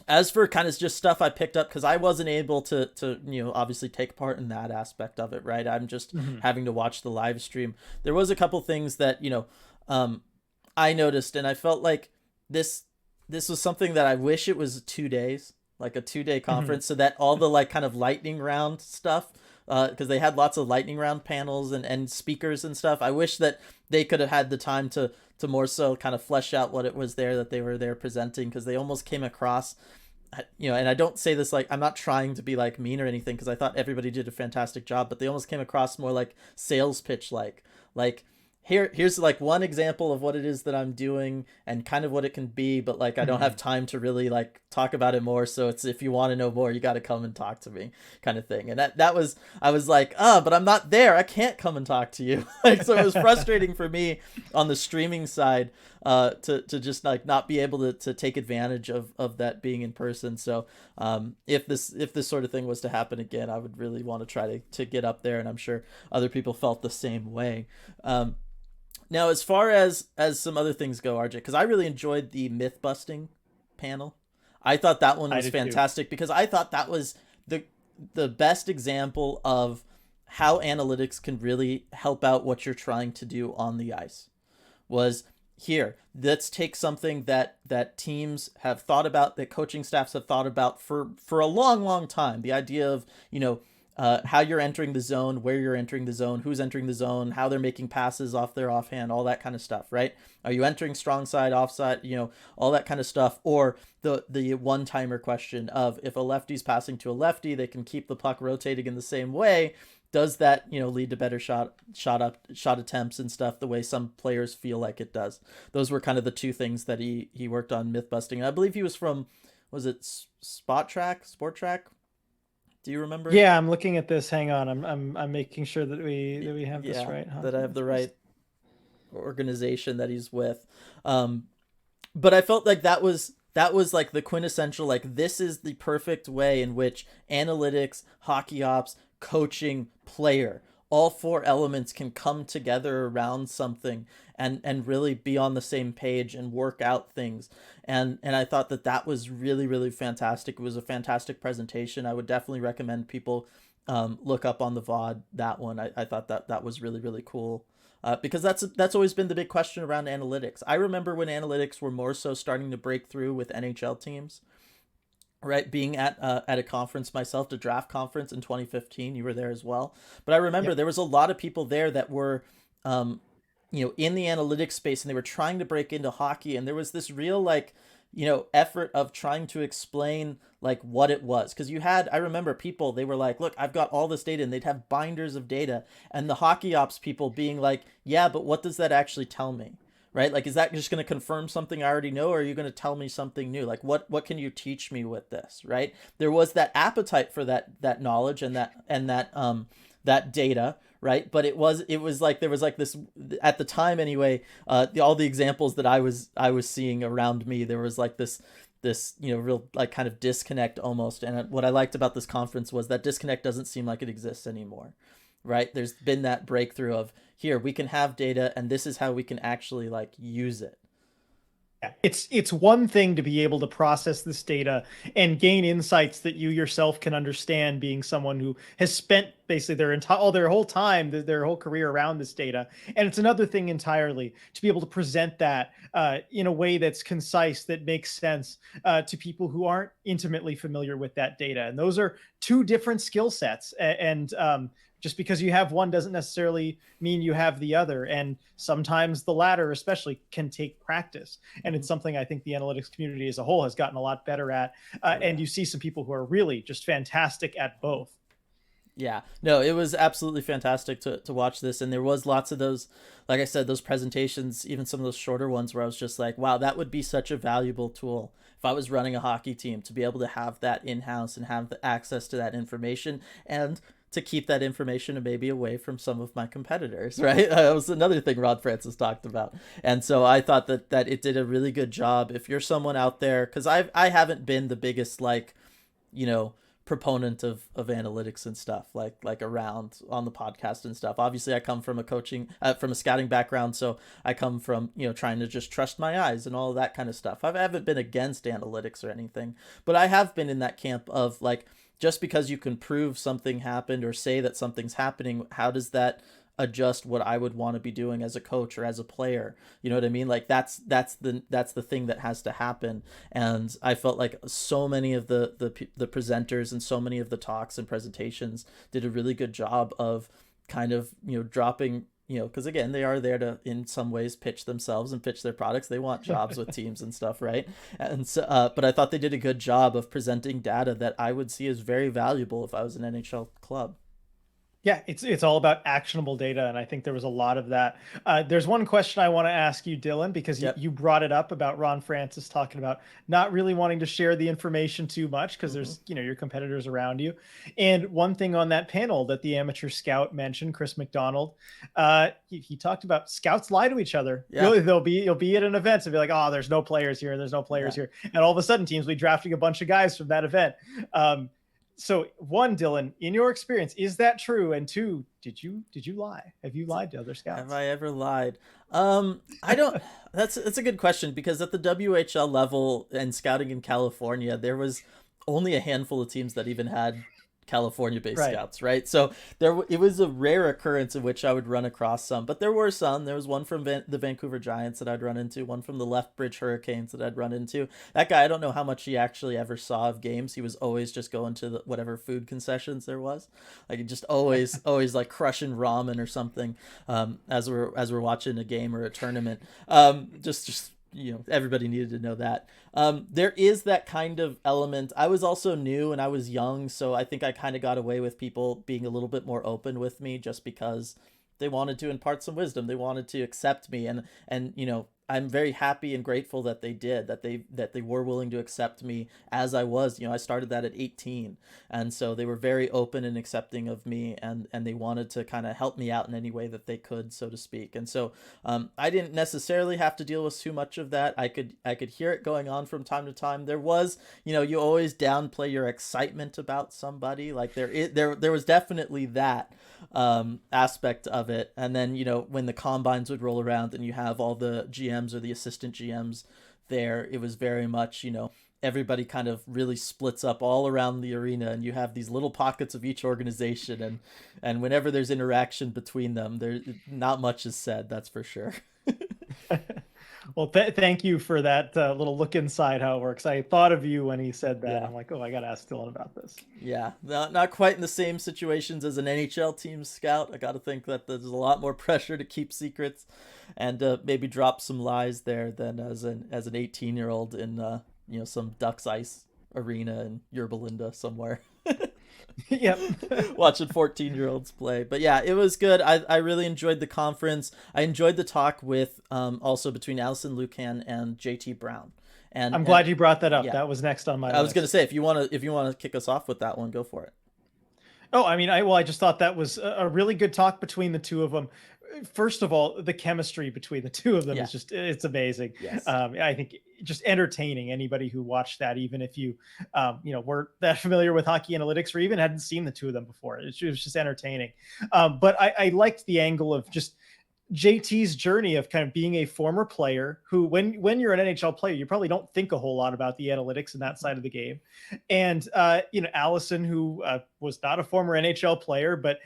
As for kind of just stuff I picked up, because I wasn't able to obviously take part in that aspect of it, right? I'm just having to watch the live stream. There was a couple things that, I noticed, and I felt like this was something that I wish it was 2 days, like a 2-day conference, so that all the like kind of lightning round stuff, because they had lots of lightning round panels and speakers and stuff. I wish that they could have had the time to more so kind of flesh out what it was there that they were there presenting, because they almost came across, and I don't say this like, I'm not trying to be like mean or anything, because I thought everybody did a fantastic job, but they almost came across more like sales pitch, like here's like one example of what it is that I'm doing and kind of what it can be, but like I don't have time to really like talk about it more, so it's, if you want to know more, you got to come and talk to me, kind of thing. And that was, I was like, but I'm not there, I can't come and talk to you. Like, so it was frustrating for me on the streaming side to just like not be able to take advantage of that being in person. So if this sort of thing was to happen again, I would really want to try to get up there, and I'm sure other people felt the same way. Now, as far as some other things go, RJ, because I really enjoyed the myth busting panel. I thought that one was fantastic because I thought that was the best example of how analytics can really help out what you're trying to do on the ice. Was, here, let's take something that teams have thought about, that coaching staffs have thought about for a long, long time. The idea of, how you're entering the zone, where you're entering the zone, who's entering the zone, how they're making passes off their offhand, all that kind of stuff, right? Are you entering strong side, offside, all that kind of stuff? Or the one-timer question of, if a lefty's passing to a lefty, they can keep the puck rotating in the same way. Does that, lead to better shot attempts and stuff, the way some players feel like it does? Those were kind of the two things that he worked on myth busting. And I believe he was from, was it Sport Track? Do you remember? Yeah, I'm looking at this. Hang on, I'm making sure that we have this right. Huh? That I have the right organization that he's with. But I felt like that was like the quintessential, like, this is the perfect way in which analytics, hockey ops, coaching, player all four elements can come together around something and really be on the same page and work out things. And I thought that that was really, really fantastic. It was a fantastic presentation. I would definitely recommend people look up on the VOD that one. I thought that that was really, really cool. Because that's always been the big question around analytics. I remember when analytics were more so starting to break through with NHL teams, right? Being at a conference myself, the draft conference in 2015, you were there as well. But I remember Yep. there was a lot of people there that were, in the analytics space, and they were trying to break into hockey, and there was this real like, effort of trying to explain like what it was. Because I remember people, they were like, look, I've got all this data, and they'd have binders of data, and the hockey ops people being like, yeah, but what does that actually tell me? Right? Like, is that just going to confirm something I already know, or are you going to tell me something new? Like, what can you teach me with this? Right? There was that appetite for that knowledge and that data, right? But it was like there was like this at the time anyway. All the examples that I was seeing around me, there was like this real like kind of disconnect almost. And what I liked about this conference was that disconnect doesn't seem like it exists anymore, right? There's been that breakthrough of, here we can have data, and this is how we can actually like use it. Yeah. It's one thing to be able to process this data and gain insights that you yourself can understand, being someone who has spent basically their whole time, their whole career around this data. And it's another thing entirely to be able to present that in a way that's concise, that makes sense to people who aren't intimately familiar with that data. And those are two different skill sets. And just because you have one doesn't necessarily mean you have the other. And sometimes the latter, especially, can take practice. And it's something I think the analytics community as a whole has gotten a lot better at. And you see some people who are really just fantastic at both. Yeah, no, it was absolutely fantastic to watch this. And there was lots of those, like I said, those presentations, even some of those shorter ones where I was just like, wow, that would be such a valuable tool if I was running a hockey team, to be able to have that in-house and have the access to that information, and to keep that information maybe away from some of my competitors, right? That was another thing Rod Francis talked about. And so I thought that it did a really good job. If you're someone out there, because I haven't been the biggest like, you know, proponent of analytics and stuff like around on the podcast and stuff. Obviously I come from a coaching from a scouting background, so I come from trying to just trust my eyes and all of that kind of stuff. I haven't been against analytics or anything, but I have been in that camp of like, just because you can prove something happened or say that something's happening, how does that adjust what I would want to be doing as a coach or as a player? You know what I mean? Like that's the thing that has to happen. And I felt like so many of the presenters and so many of the talks and presentations did a really good job of kind of dropping, because again, they are there to in some ways pitch themselves and pitch their products. They want jobs with teams and stuff, right? And so but I thought they did a good job of presenting data that I would see as very valuable if I was an NHL club. Yeah, it's all about actionable data, and I think there was a lot of that. There's one question I want to ask you, Dylan, because Yep. you brought it up about Ron Francis talking about not really wanting to share the information too much because Mm-hmm. there's your competitors around you. And one thing on that panel that the amateur scout mentioned, Chris McDonald, he talked about scouts lie to each other. Yeah. You'll be at an event and be like, oh, there's no players here, there's no players Yeah. here, and all of a sudden teams will be drafting a bunch of guys from that event. So one, Dylan, in your experience, is that true? And two, did you lie? Have you lied to other Have scouts? I ever lied? I don't. That's a good question, because at the WHL level and scouting in California, there was only a handful of teams that even had California-based Right. scouts, right? So it was a rare occurrence in which I would run across some, but there were some. There was one from the Vancouver Giants that I'd run into, one from the Lethbridge Hurricanes that I'd run into. That guy, I don't know how much he actually ever saw of games. He was always just going to whatever food concessions there was, like he just always like crushing ramen or something, as we're watching a game or a tournament. Just everybody needed to know that. There is that kind of element. I was also new and I was young, so I think I kind of got away with people being a little bit more open with me, just because they wanted to impart some wisdom. They wanted to accept me, and I'm very happy and grateful that they did, that they were willing to accept me as I was. I started that at 18, and so they were very open and accepting of me, and they wanted to kind of help me out in any way that they could, so to speak. And so I didn't necessarily have to deal with too much of that. I could hear it going on from time to time. There was, you always downplay your excitement about somebody. Like there was definitely that aspect of it. And then when the combines would roll around and you have all the GMs or the assistant GMs there, it was very much everybody kind of really splits up all around the arena, and you have these little pockets of each organization, and whenever there's interaction between them, there not much is said, that's for sure. Well, thank you for that little look inside how it works. I thought of you when he said that. Yeah. I'm like, oh, I got to ask Dylan about this. Yeah, not quite in the same situations as an NHL team scout. I got to think that there's a lot more pressure to keep secrets and maybe drop some lies there than as an 18-year-old in some Ducks Ice arena in Yerba Linda somewhere. Yep. Watching 14-year-olds play. But yeah, it was good. I really enjoyed the conference. I enjoyed the talk with also between Allison Lucan and JT Brown. And I'm glad you brought that up. Yeah. That was next on my list. I was going to say, if you want to kick us off with that one, go for it. Oh, I mean, I just thought that was a really good talk between the two of them. First of all, the chemistry between the two of them is just, it's amazing. Yes. I think just entertaining. Anybody who watched that, even if you, weren't that familiar with hockey analytics or even hadn't seen the two of them before, it was just entertaining. But I liked the angle of just JT's journey of kind of being a former player who, when you're an NHL player, you probably don't think a whole lot about the analytics and that side of the game. And, Allison, who was not a former NHL player, but,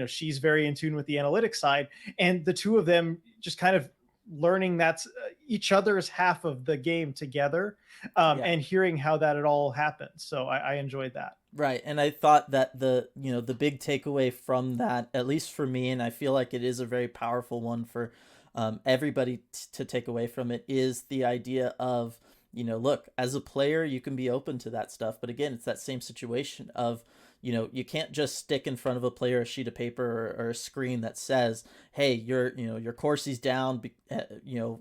she's very in tune with the analytics side. And the two of them just kind of learning that's each other's half of the game together, and hearing how that it all happened. So I enjoyed that. Right. And I thought that the big takeaway from that, at least for me, and I feel like it is a very powerful one for everybody to take away from it, is the idea of, look, as a player, you can be open to that stuff. But again, it's that same situation of, you can't just stick in front of a player a sheet of paper or a screen that says, hey, your Corsi's down,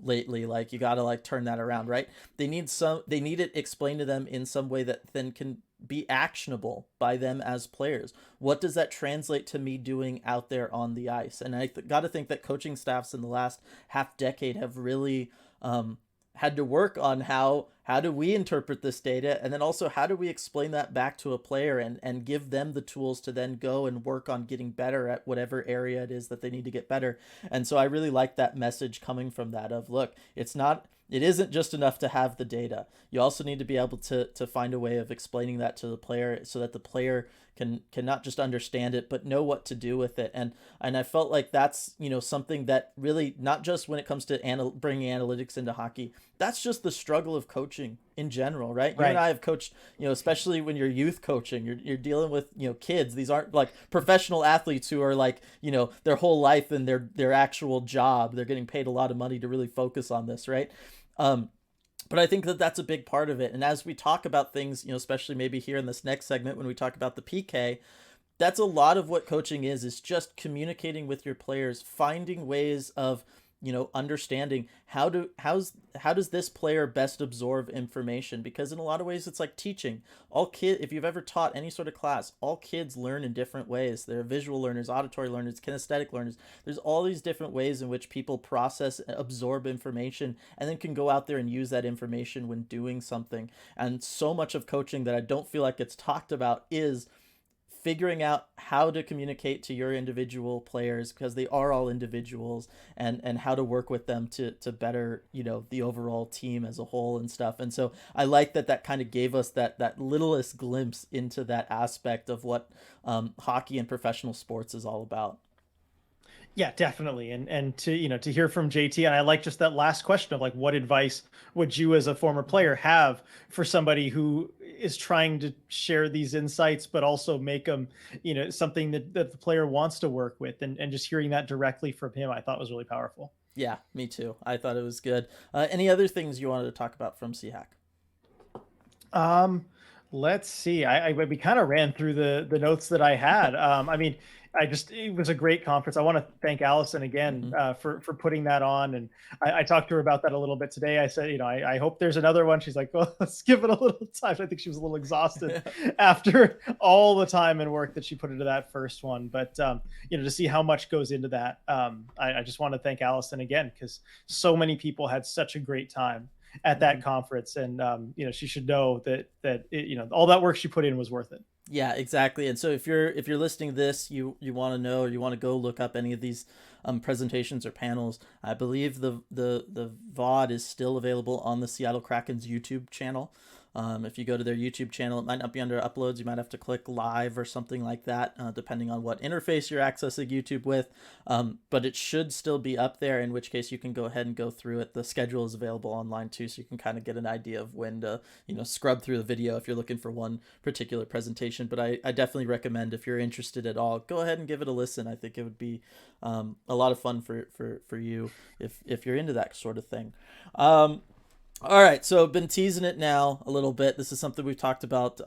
lately, like you got to like turn that around. Right. They need it explained to them in some way that then can be actionable by them as players. What does that translate to me doing out there on the ice? And I got to think that coaching staffs in the last half decade have really had to work on how do we interpret this data, and then also how do we explain that back to a player and give them the tools to then go and work on getting better at whatever area it is that they need to get better. And so I really like that message coming from that of, look, it isn't just enough to have the data. You also need to be able to find a way of explaining that to the player so that the player can not just understand it, but know what to do with it. And I felt like that's, something that really, not just when it comes to bringing analytics into hockey, that's just the struggle of coaching in general, right? You and I have coached, especially when you're youth coaching, you're dealing with, kids. These aren't like professional athletes who are like, their whole life and their actual job. They're getting paid a lot of money to really focus on this, right? But I think that that's a big part of it. And as we talk about things, especially maybe here in this next segment, when we talk about the PK, that's a lot of what coaching is just communicating with your players, finding ways of, understanding how does this player best absorb information? Because in a lot of ways, it's like teaching. If you've ever taught any sort of class, all kids learn in different ways. They're visual learners, auditory learners, kinesthetic learners. There's all these different ways in which people process, absorb information, and then can go out there and use that information when doing something. And so much of coaching that I don't feel like it's talked about is figuring out how to communicate to your individual players, because they are all individuals, and how to work with them to better, the overall team as a whole and stuff. And so I like that kind of gave us that littlest glimpse into that aspect of what hockey and professional sports is all about. Yeah, definitely. And to hear from JT, and I like just that last question of like, what advice would you as a former player have for somebody who is trying to share these insights, but also make them, something that the player wants to work with, and just hearing that directly from him, I thought was really powerful. Yeah, me too. I thought it was good. Any other things you wanted to talk about from SEAHAC? Let's see. We kind of ran through the notes that I had. I mean, it was a great conference. I want to thank Allison again Hmm. for putting that on, and I talked to her about that a little bit today. I said, I hope there's another one. She's like, well, let's give it a little time. I think she was a little exhausted after all the time and work that she put into that first one. But to see how much goes into that, I just want to thank Allison again, because so many people had such a great time at that conference, and she should know that all that work she put in was worth it. Yeah, exactly. And so if you're listening to this, you want to know, or you want to go look up any of these presentations or panels, I believe the VOD is still available on the Seattle Kraken's YouTube channel. If you go to their YouTube channel, it might not be under uploads. You might have to click live or something like that, depending on what interface you're accessing YouTube with. But it should still be up there, in which case you can go ahead and go through it. The schedule is available online too, so you can kind of get an idea of when to, scrub through the video if you're looking for one particular presentation. But I definitely recommend, if you're interested at all, go ahead and give it a listen. I think it would be a lot of fun for you if you're into that sort of thing. All right, so I've been teasing it now a little bit. This is something we've talked about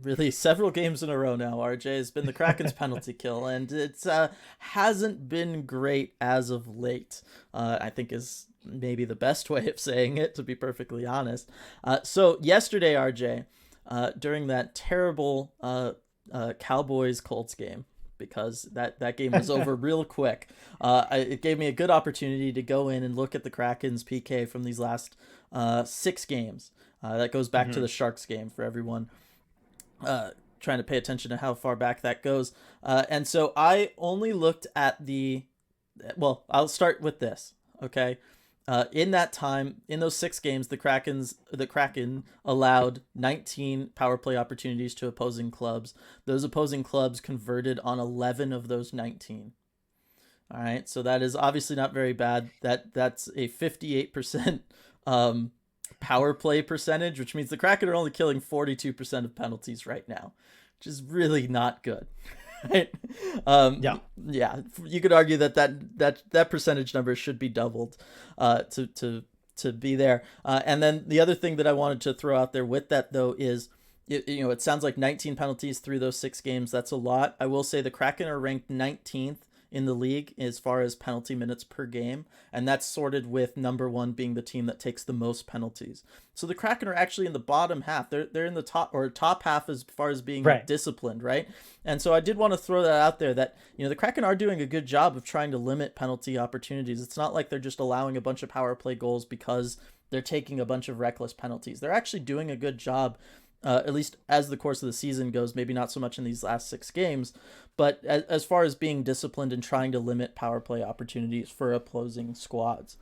really several games in a row now, RJ. Has been the Kraken's penalty kill, and it hasn't been great as of late, I think is maybe the best way of saying it, to be perfectly honest. So yesterday, RJ, during that terrible Cowboys-Colts game, because that game was over real quick. It gave me a good opportunity to go in and look at the Kraken's PK from these last 6 games. That goes back to the Sharks game for everyone trying to pay attention to how far back that goes. And so I only looked at well, I'll start with this, okay? In that time, in those 6 games, the Kraken allowed 19 power play opportunities to opposing clubs. Those opposing clubs converted on 11 of those 19. All right, so that is obviously not very bad. That's a 58% power play percentage, which means the Kraken are only killing 42% of penalties right now, which is really not good. Right? Yeah. You could argue that percentage number should be doubled to be there. And then the other thing that I wanted to throw out there with that, though, is it sounds like 19 penalties through those 6 games. That's a lot. I will say the Kraken are ranked 19th in the league as far as penalty minutes per game, and that's sorted with number 1 being the team that takes the most penalties. So the Kraken are actually in the bottom half. They're in the top half as far as being disciplined, right? And so I did want to throw that out there, that the Kraken are doing a good job of trying to limit penalty opportunities. It's not like they're just allowing a bunch of power play goals because they're taking a bunch of reckless penalties. They're actually doing a good job, at least as the course of the season goes, maybe not so much in these last 6 games, but as far as being disciplined and trying to limit power play opportunities for opposing squads.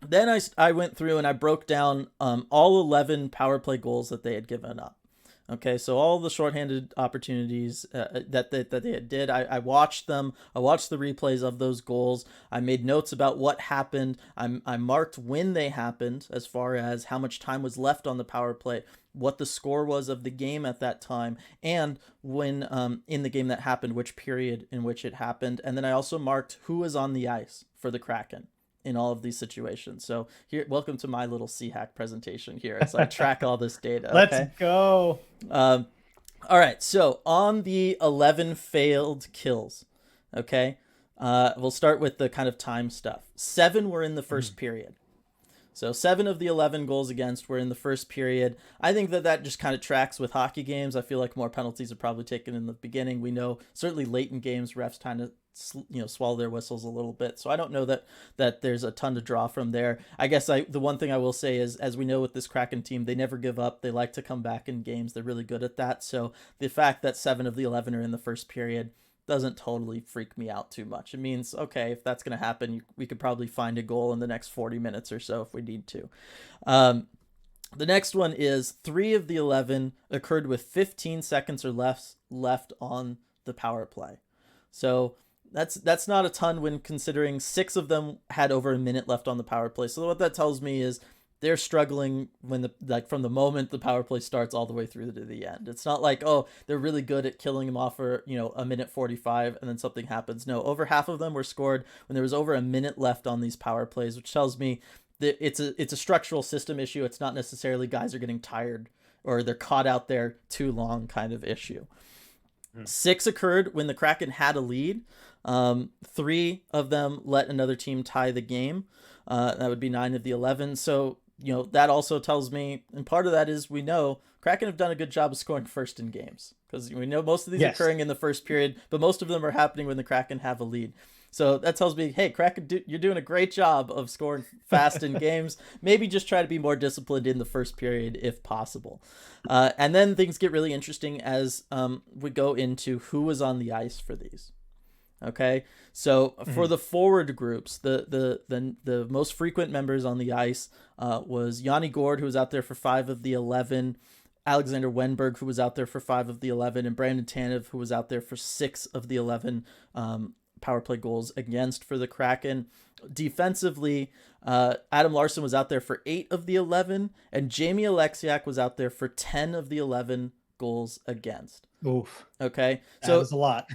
Then I went through and I broke down all 11 power play goals that they had given up. Okay, so all the shorthanded opportunities that they did, I watched them. I watched the replays of those goals. I made notes about what happened. I marked when they happened, as far as how much time was left on the power play, what the score was of the game at that time, and when in the game that happened, which period in which it happened. And then I also marked who was on the ice for the Kraken in all of these situations. So here, welcome to my little SEAHAC presentation here as I track all this data. Let's okay? go. All right, so on the 11 failed kills, okay, we'll start with the kind of time stuff. 7 were in the first period. So 7 of the 11 goals against were in the first period. I think that just kind of tracks with hockey games. I feel like more penalties are probably taken in the beginning. We know certainly late in games, refs kind of swallow their whistles a little bit. So I don't know that there's a ton to draw from there. I guess the one thing I will say is, as we know with this Kraken team, they never give up. They like to come back in games. They're really good at that. So the fact that 7 of the 11 are in the first period doesn't totally freak me out too much. It means, okay, if that's going to happen, we could probably find a goal in the next 40 minutes or so if we need to. The next one is 3 of the 11 occurred with 15 seconds or less left on the power play. So that's not a ton when considering 6 of them had over a minute left on the power play. So what that tells me is they're struggling from the moment the power play starts all the way through to the end. It's not like, oh, they're really good at killing them off for, a minute 45 and then something happens. No, over half of them were scored when there was over a minute left on these power plays, which tells me that it's a structural system issue. It's not necessarily guys are getting tired or they're caught out there too long kind of issue. Hmm. 6 occurred when the Kraken had a lead. 3 of them let another team tie the game. That would be 9 of the 11. So, that also tells me, and part of that is we know Kraken have done a good job of scoring first in games, because we know most of these are occurring in the first period, but most of them are happening when the Kraken have a lead. So that tells me, hey, Kraken, you're doing a great job of scoring fast in games. Maybe just try to be more disciplined in the first period if possible. And then things get really interesting as we go into who was on the ice for these. Okay, so for the forward groups, the most frequent members on the ice was Yanni Gourde, who was out there for 5 of the 11, Alexander Wenberg, who was out there for 5 of the 11, and Brandon Tanev, who was out there for 6 of the 11 power play goals against for the Kraken. Defensively, Adam Larsson was out there for 8 of the 11, and Jamie Alexiak was out there for 10 of the 11 goals against. Oof. Okay, so that's a lot.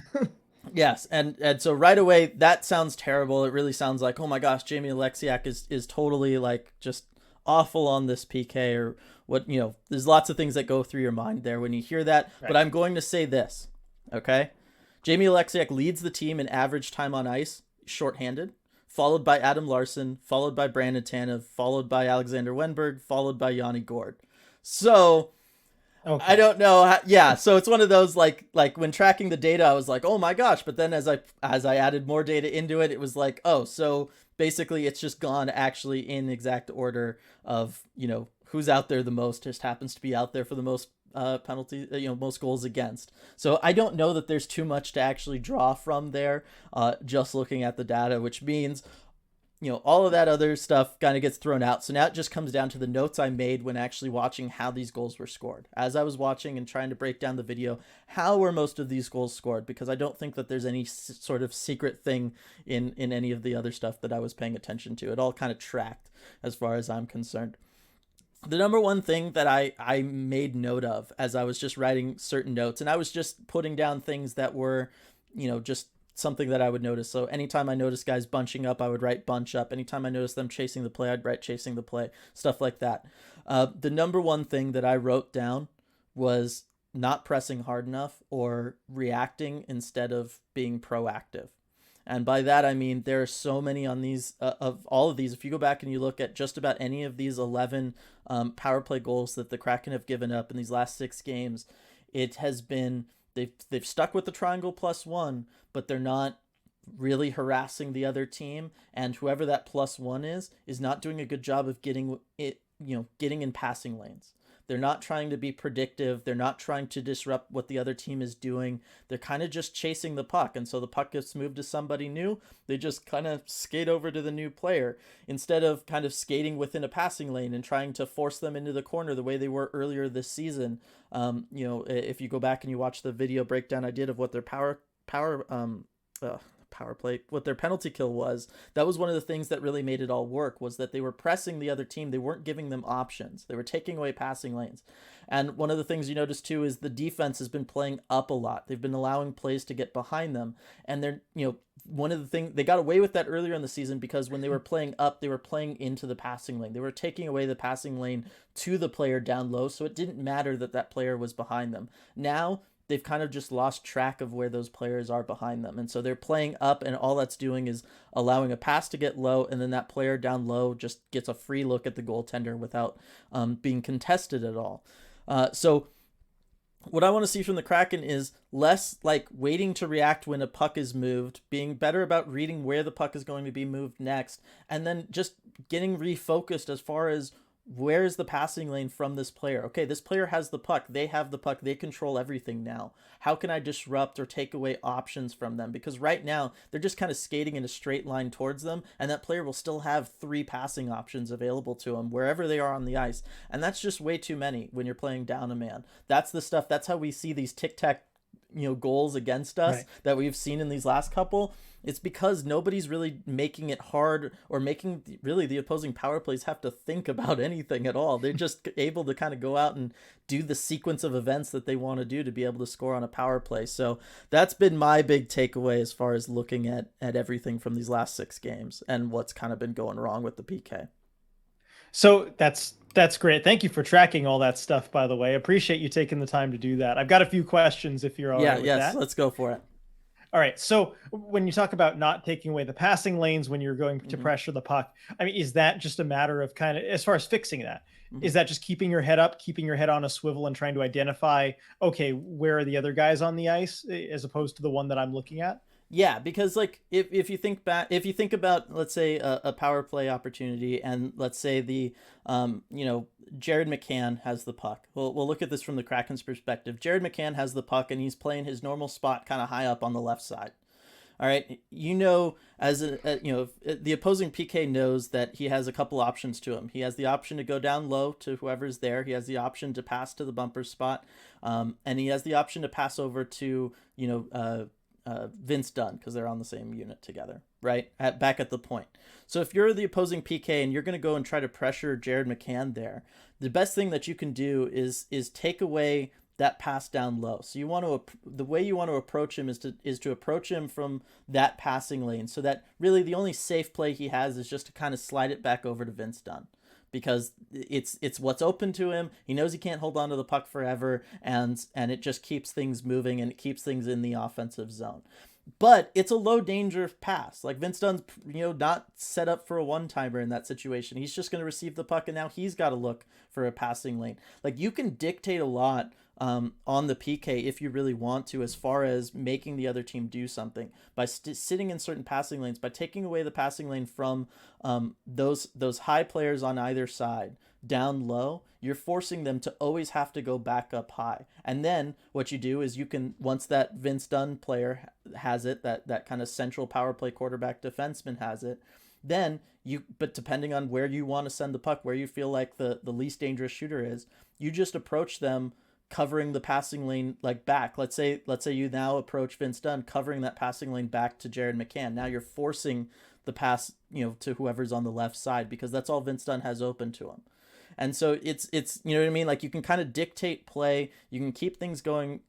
Yes, and so right away that sounds terrible. It really sounds like, oh my gosh, Jamie Alexiak is totally like just awful on this PK, or what, there's lots of things that go through your mind there when you hear that. Right. But I'm going to say this, okay? Jamie Alexiak leads the team in average time on ice, shorthanded, followed by Adam Larsson, followed by Brandon Tanev, followed by Alexander Wenberg, followed by Yanni Gourde. So okay. I don't know. Yeah, so it's one of those like when tracking the data, I was like, oh my gosh. But then as I added more data into it, it was like, oh, so basically it's just gone actually in exact order of who's out there the most. Just happens to be out there for the most penalty, most goals against. So I don't know that there's too much to actually draw from there. Just looking at the data, which means, all of that other stuff kind of gets thrown out. So now it just comes down to the notes I made when actually watching how these goals were scored. As I was watching and trying to break down the video, how were most of these goals scored? Because I don't think that there's any sort of secret thing in any of the other stuff that I was paying attention to. It all kind of tracked as far as I'm concerned. The number one thing that I made note of as I was just writing certain notes, and I was just putting down things that were, just something that I would notice. So anytime I noticed guys bunching up, I would write bunch up. Anytime I noticed them chasing the play, I'd write chasing the play, stuff like that. The number one thing that I wrote down was not pressing hard enough or reacting instead of being proactive. And by that, I mean, there are so many on these, of all of these. If you go back and you look at just about any of these 11 power play goals that the Kraken have given up in these last 6 games, it has been, they've stuck with the triangle +1, but they're not really harassing the other team, and whoever that +1 is not doing a good job of getting it, getting in passing lanes. They're not trying to be predictive. They're not trying to disrupt what the other team is doing. They're kind of just chasing the puck, and so the puck gets moved to somebody new. They just kind of skate over to the new player instead of kind of skating within a passing lane and trying to force them into the corner the way they were earlier this season. If you go back and you watch the video breakdown I did of what their power play, what their penalty kill was, that was one of the things that really made it all work, was that they were pressing the other team. They weren't giving them options. They were taking away passing lanes. And one of the things you notice too is the defense has been playing up a lot. They've been allowing plays to get behind them. And they're, one of the things, they got away with that earlier in the season because when they were playing up, they were playing into the passing lane. They were taking away the passing lane to the player down low, so it didn't matter that that player was behind them. Now, they've kind of just lost track of where those players are behind them. And so they're playing up, and all that's doing is allowing a pass to get low, and then that player down low just gets a free look at the goaltender without being contested at all. So what I want to see from the Kraken is less like waiting to react when a puck is moved, being better about reading where the puck is going to be moved next, and then just getting refocused as far as where is the passing lane from this player? Okay, this player has the puck. They have the puck. They control everything now. How can I disrupt or take away options from them? Because right now, they're just kind of skating in a straight line towards them, and that player will still have 3 passing options available to them wherever they are on the ice. And that's just way too many when you're playing down a man. That's the stuff. That's how we see these tic-tac goals against us that we've seen in these last couple. It's because nobody's really making it hard or making really the opposing power plays have to think about anything at all. They're just able to kind of go out and do the sequence of events that they want to do to be able to score on a power play. So that's been my big takeaway as far as looking at everything from these last 6 games and what's kind of been going wrong with the PK. So that's great. Thank you for tracking all that stuff, by the way. Appreciate you taking the time to do that. I've got a few questions if you're all Yeah, right with yes, that. let's go for it. All right. So when you talk about not taking away the passing lanes when you're going to Hmm. pressure the puck, I mean, is that just a matter of kind of, as far as fixing that, Hmm. is that just keeping your head up, keeping your head on a swivel and trying to identify, okay, where are the other guys on the ice as opposed to the one that I'm looking at? Yeah, because like if you think back, if you think about, let's say a power play opportunity, and let's say the Jared McCann has the puck. We'll look at this from the Kraken's perspective. Jared McCann has the puck and he's playing his normal spot, kind of high up on the left side. All right, as the opposing PK knows that he has a couple options to him. He has the option to go down low to whoever's there. He has the option to pass to the bumper spot, and he has the option to pass over to Vince Dunn because they're on the same unit together, right? Back at the point. So if you're the opposing PK and you're going to go and try to pressure Jared McCann there, the best thing that you can do is take away that pass down low. So the way you want to approach him is to approach him from that passing lane, so that really the only safe play he has is just to kind of slide it back over to Vince Dunn, because it's what's open to him. He knows he can't hold on to the puck forever, and it just keeps things moving and it keeps things in the offensive zone. But it's a low danger pass. Like Vince Dunn's, not set up for a one timer in that situation. He's just going to receive the puck, and now he's got to look for a passing lane. Like you can dictate a lot on the PK if you really want to, as far as making the other team do something by sitting in certain passing lanes, by taking away the passing lane from those high players on either side down low. You're forcing them to always have to go back up high. And then what you do is you can, once that Vince Dunn player has it, that kind of central power play quarterback defenseman has it, then but depending on where you want to send the puck, where you feel like the least dangerous shooter is, you just approach them covering the passing lane like back. Let's say you now approach Vince Dunn covering that passing lane back to Jared McCann. Now you're forcing the pass, to whoever's on the left side, because that's all Vince Dunn has open to him. And so it's you know what I mean? Like you can kind of dictate play, you can keep things going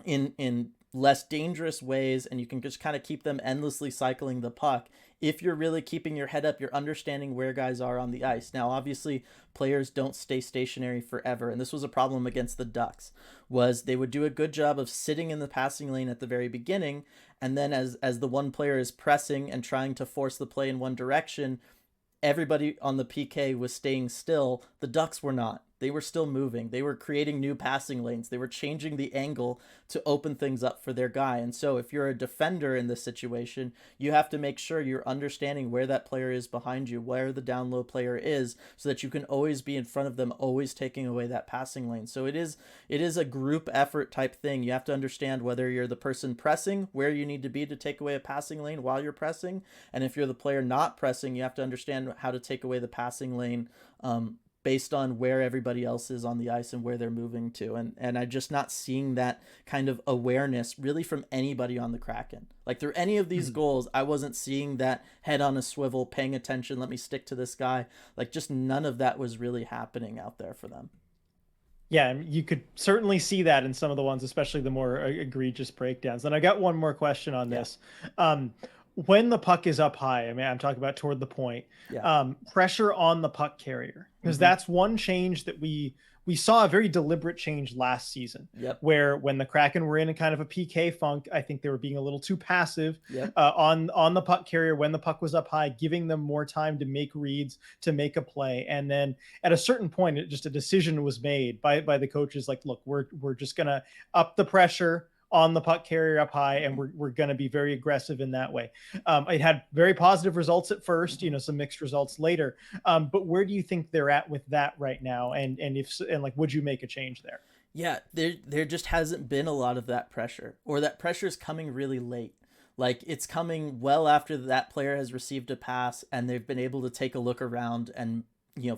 in less dangerous ways, and you can just kind of keep them endlessly cycling the puck if you're really keeping your head up, you're understanding where guys are on the ice. Now obviously players don't stay stationary forever, and this was a problem against the Ducks, was they would do a good job of sitting in the passing lane at the very beginning, and then as the one player is pressing and trying to force the play in one direction, everybody on the PK was staying still. The Ducks were not. They were still moving. They were creating new passing lanes. They were changing the angle to open things up for their guy. And so if you're a defender in this situation, you have to make sure you're understanding where that player is behind you, where the down low player is, so that you can always be in front of them, always taking away that passing lane. So it is a group effort type thing. You have to understand whether you're the person pressing, where you need to be to take away a passing lane while you're pressing. And if you're the player not pressing, you have to understand how to take away the passing lane based on where everybody else is on the ice and where they're moving to. And I'm just not seeing that kind of awareness really from anybody on the Kraken. Like through any of these goals, I wasn't seeing that head on a swivel, paying attention, let me stick to this guy. Like just none of that was really happening out there for them. Yeah, you could certainly see that in some of the ones, especially the more egregious breakdowns. And I got one more question on Yeah. this. Um, when the puck is up high, I mean, I'm talking about toward the point, Yeah. pressure on the puck carrier, because Mm-hmm. that's one change that we saw a very deliberate change last season, Yep. where when the Kraken were in a kind of a PK funk, I think they were being a little too passive Yep. on the puck carrier when the puck was up high, giving them more time to make reads, to make a play, and then at a certain point, just a decision was made by the coaches, like, look, we're just gonna up the pressure on the puck carrier up high, and Mm-hmm. we're going to be very aggressive in that way. It had very positive results at first, Mm-hmm. some mixed results later. But where do you think they're at with that right now? And if and like, would you make a change there? Yeah, there just hasn't been a lot of that pressure, or that pressure is coming really late. Like it's coming well after that player has received a pass and they've been able to take a look around and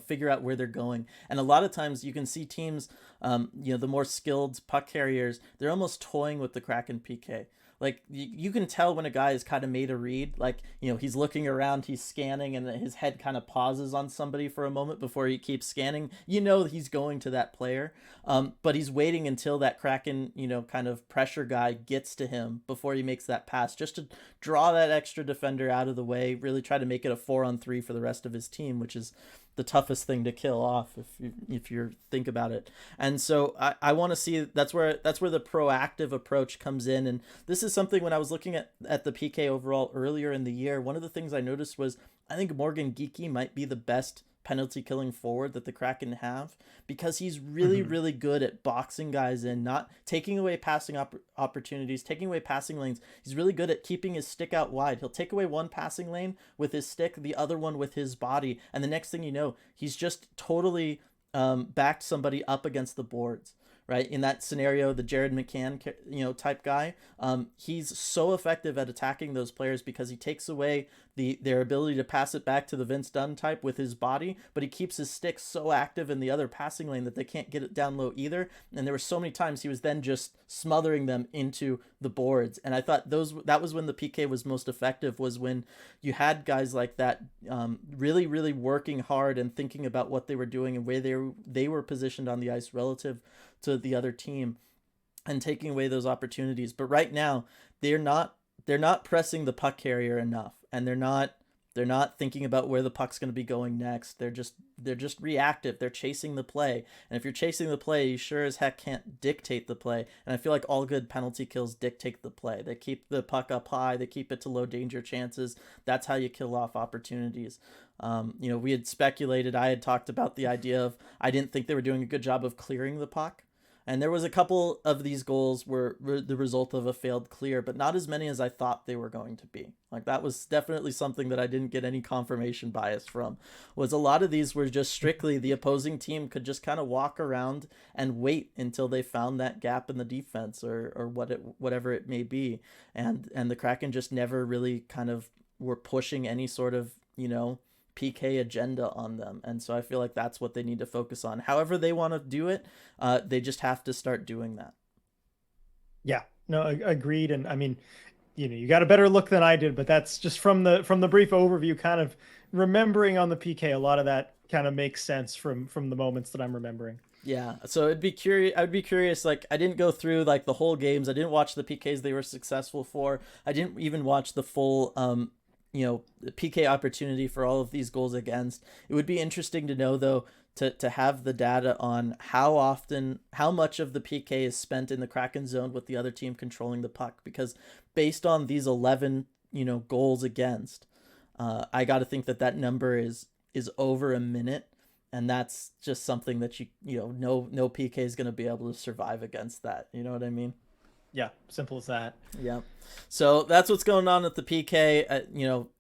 figure out where they're going. And a lot of times you can see teams, the more skilled puck carriers, they're almost toying with the Kraken PK. Like you can tell when a guy has kind of made a read, like he's looking around, he's scanning, and his head kind of pauses on somebody for a moment before he keeps scanning. He's going to that player, but he's waiting until that Kraken kind of pressure guy gets to him before he makes that pass, just to draw that extra defender out of the way. Really try to make it a 4-on-3 for the rest of his team, which is the toughest thing to kill off if you think about it. And so I want to see that's where the proactive approach comes in. And this is something when I was looking at the PK overall earlier in the year, one of the things I noticed was I think Morgan Geekie might be the best penalty killing forward that the Kraken have, because he's really really good at boxing guys in, not taking away passing opportunities, taking away passing lanes. He's really good at keeping his stick out wide. He'll take away one passing lane with his stick, the other one with his body, and the next thing you know, he's just totally backed somebody up against the boards. Right, in that scenario, the Jared McCann, type guy, he's so effective at attacking those players because he takes away their ability to pass it back to the Vince Dunn type with his body, but he keeps his stick so active in the other passing lane that they can't get it down low either. And there were so many times he was then just smothering them into the boards. And I thought that was when the PK was most effective, was when you had guys like that really really working hard and thinking about what they were doing and where they were positioned on the ice relative to the other team, and taking away those opportunities. But right now they're not pressing the puck carrier enough, and they're not thinking about where the puck's going to be going next. They're just reactive. They're chasing the play. And if you're chasing the play, you sure as heck can't dictate the play. And I feel like all good penalty kills dictate the play. They keep the puck up high. They keep it to low danger chances. That's how you kill off opportunities. We had speculated, I had talked about the idea of, I didn't think they were doing a good job of clearing the puck. And there was a couple of these goals were the result of a failed clear, but not as many as I thought they were going to be. Like, that was definitely something that I didn't get any confirmation bias from, was a lot of these were just strictly the opposing team could just kind of walk around and wait until they found that gap in the defense or whatever it may be. And the Kraken just never really kind of were pushing any sort of, PK agenda on them. And so I feel like that's what they need to focus on. However they want to do it, they just have to start doing that. Yeah, no, agreed. And I mean, you got a better look than I did, but that's just from the brief overview, kind of remembering on the PK, a lot of that kind of makes sense from the moments that I'm remembering. Yeah, so I'd be curious, like, I didn't go through like the whole games. I didn't watch the PKs they were successful for. I didn't even watch the full the PK opportunity for all of these goals against. It would be interesting to know, though, to have the data on how much of the PK is spent in the Kraken zone with the other team controlling the puck, because based on these 11 goals against, I got to think that number is over a minute, and that's just something that no PK is going to be able to survive against that. You know what I mean? Yeah, simple as that. Yeah. So that's what's going on with the PK.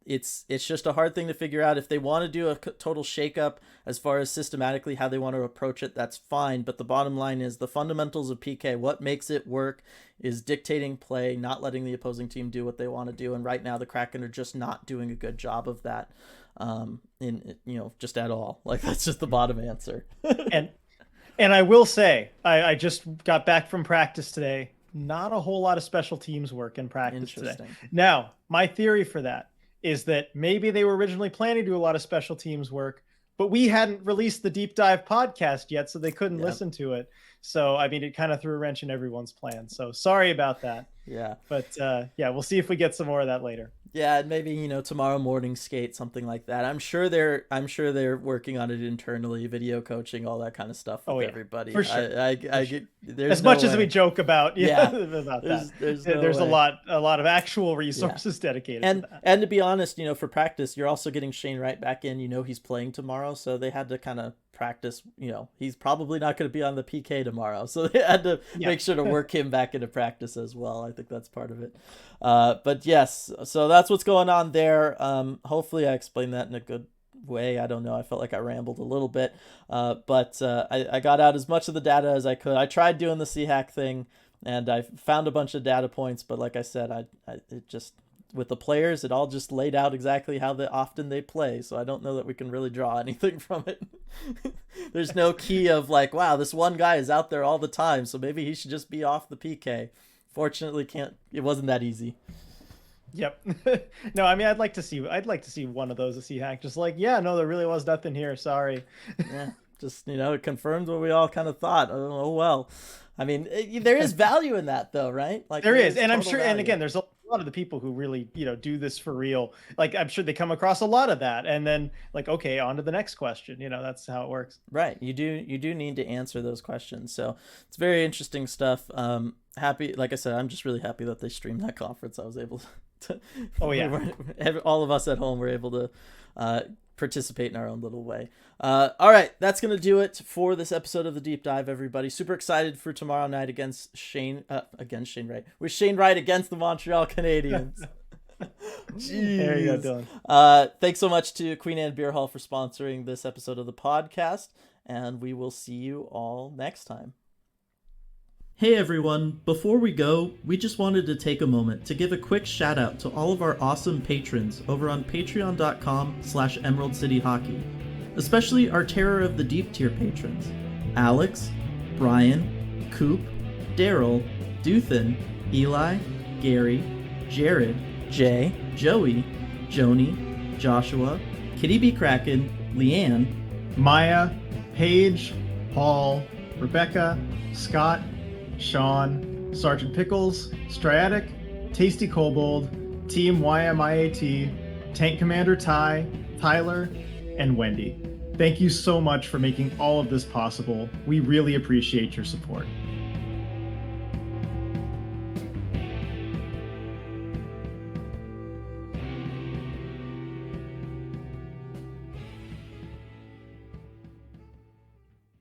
It's just a hard thing to figure out. If they want to do a total shakeup as far as systematically how they want to approach it, that's fine. But the bottom line is the fundamentals of PK, what makes it work, is dictating play, not letting the opposing team do what they want to do. And right now the Kraken are just not doing a good job of that. Just at all. Like, that's just the bottom answer. and I will say, I just got back from practice today. Not a whole lot of special teams work in practice today. Now, my theory for that is that maybe they were originally planning to do a lot of special teams work, but we hadn't released the deep dive podcast yet, so they couldn't listen to it. So, I mean, it kind of threw a wrench in everyone's plan. So sorry about that. Yeah. But we'll see if we get some more of that later. Yeah, maybe, tomorrow morning skate, something like that. I'm sure they're working on it internally, video coaching, all that kind of stuff with everybody. For sure. There's as much as we joke about about that. There's a lot of actual resources dedicated to that. And to be honest, for practice, you're also getting Shane Wright back in. He's playing tomorrow, so they had to kind of practice. He's probably not going to be on the PK tomorrow, so they had to make sure to work him back into practice as well. I think that's part of it. But yes, so that's what's going on there. Hopefully I explained that in a good way. I don't know. I felt like I rambled a little bit, but I got out as much of the data as I could. I tried doing the SEAHAC thing, and I found a bunch of data points, but like I said, it just, with the players, it all just laid out exactly how often they play. So I don't know that we can really draw anything from it. There's no key of like, wow, this one guy is out there all the time, so maybe he should just be off the PK. Fortunately, it wasn't that easy. Yep. No, I mean, I'd like to see one of those at SEAHAC. Just like, no, there really was nothing here. Sorry. Yeah. Just, it confirms what we all kind of thought. Oh well. I mean, there is value in that, though, right? Like, there is, and I'm sure. Value. And again, there's a lot of the people who really, do this for real, like, I'm sure they come across a lot of that, and then like, okay, on to the next question. That's how it works. Right. You do need to answer those questions. So it's very interesting stuff. Happy, like I said, I'm just really happy that they streamed that conference. I was able to. Oh yeah. All of us at home were able to participate in our own little way. All right, that's gonna do it for this episode of the Deep Dive, everybody. Super excited for tomorrow night against Shane Wright. With Shane Wright against the Montreal Canadiens. Jeez. There you go, Dylan. Thanks so much to Queen Anne Beer Hall for sponsoring this episode of the podcast, and we will see you all next time. Hey everyone, before we go, we just wanted to take a moment to give a quick shout out to all of our awesome patrons over on patreon.com/Emerald City Hockey, especially our Terror of the Deep tier patrons, Alex, Brian, Coop, Daryl, Duthin, Eli, Gary, Jared, Jay, Joey, Joni, Joshua, Kitty B. Kraken, Leanne, Maya, Paige, Paul, Rebecca, Scott, Sean, Sergeant Pickles, Striatic, Tasty Kobold, Team YMIAT, Tank Commander Ty, Tyler, and Wendy. Thank you so much for making all of this possible. We really appreciate your support.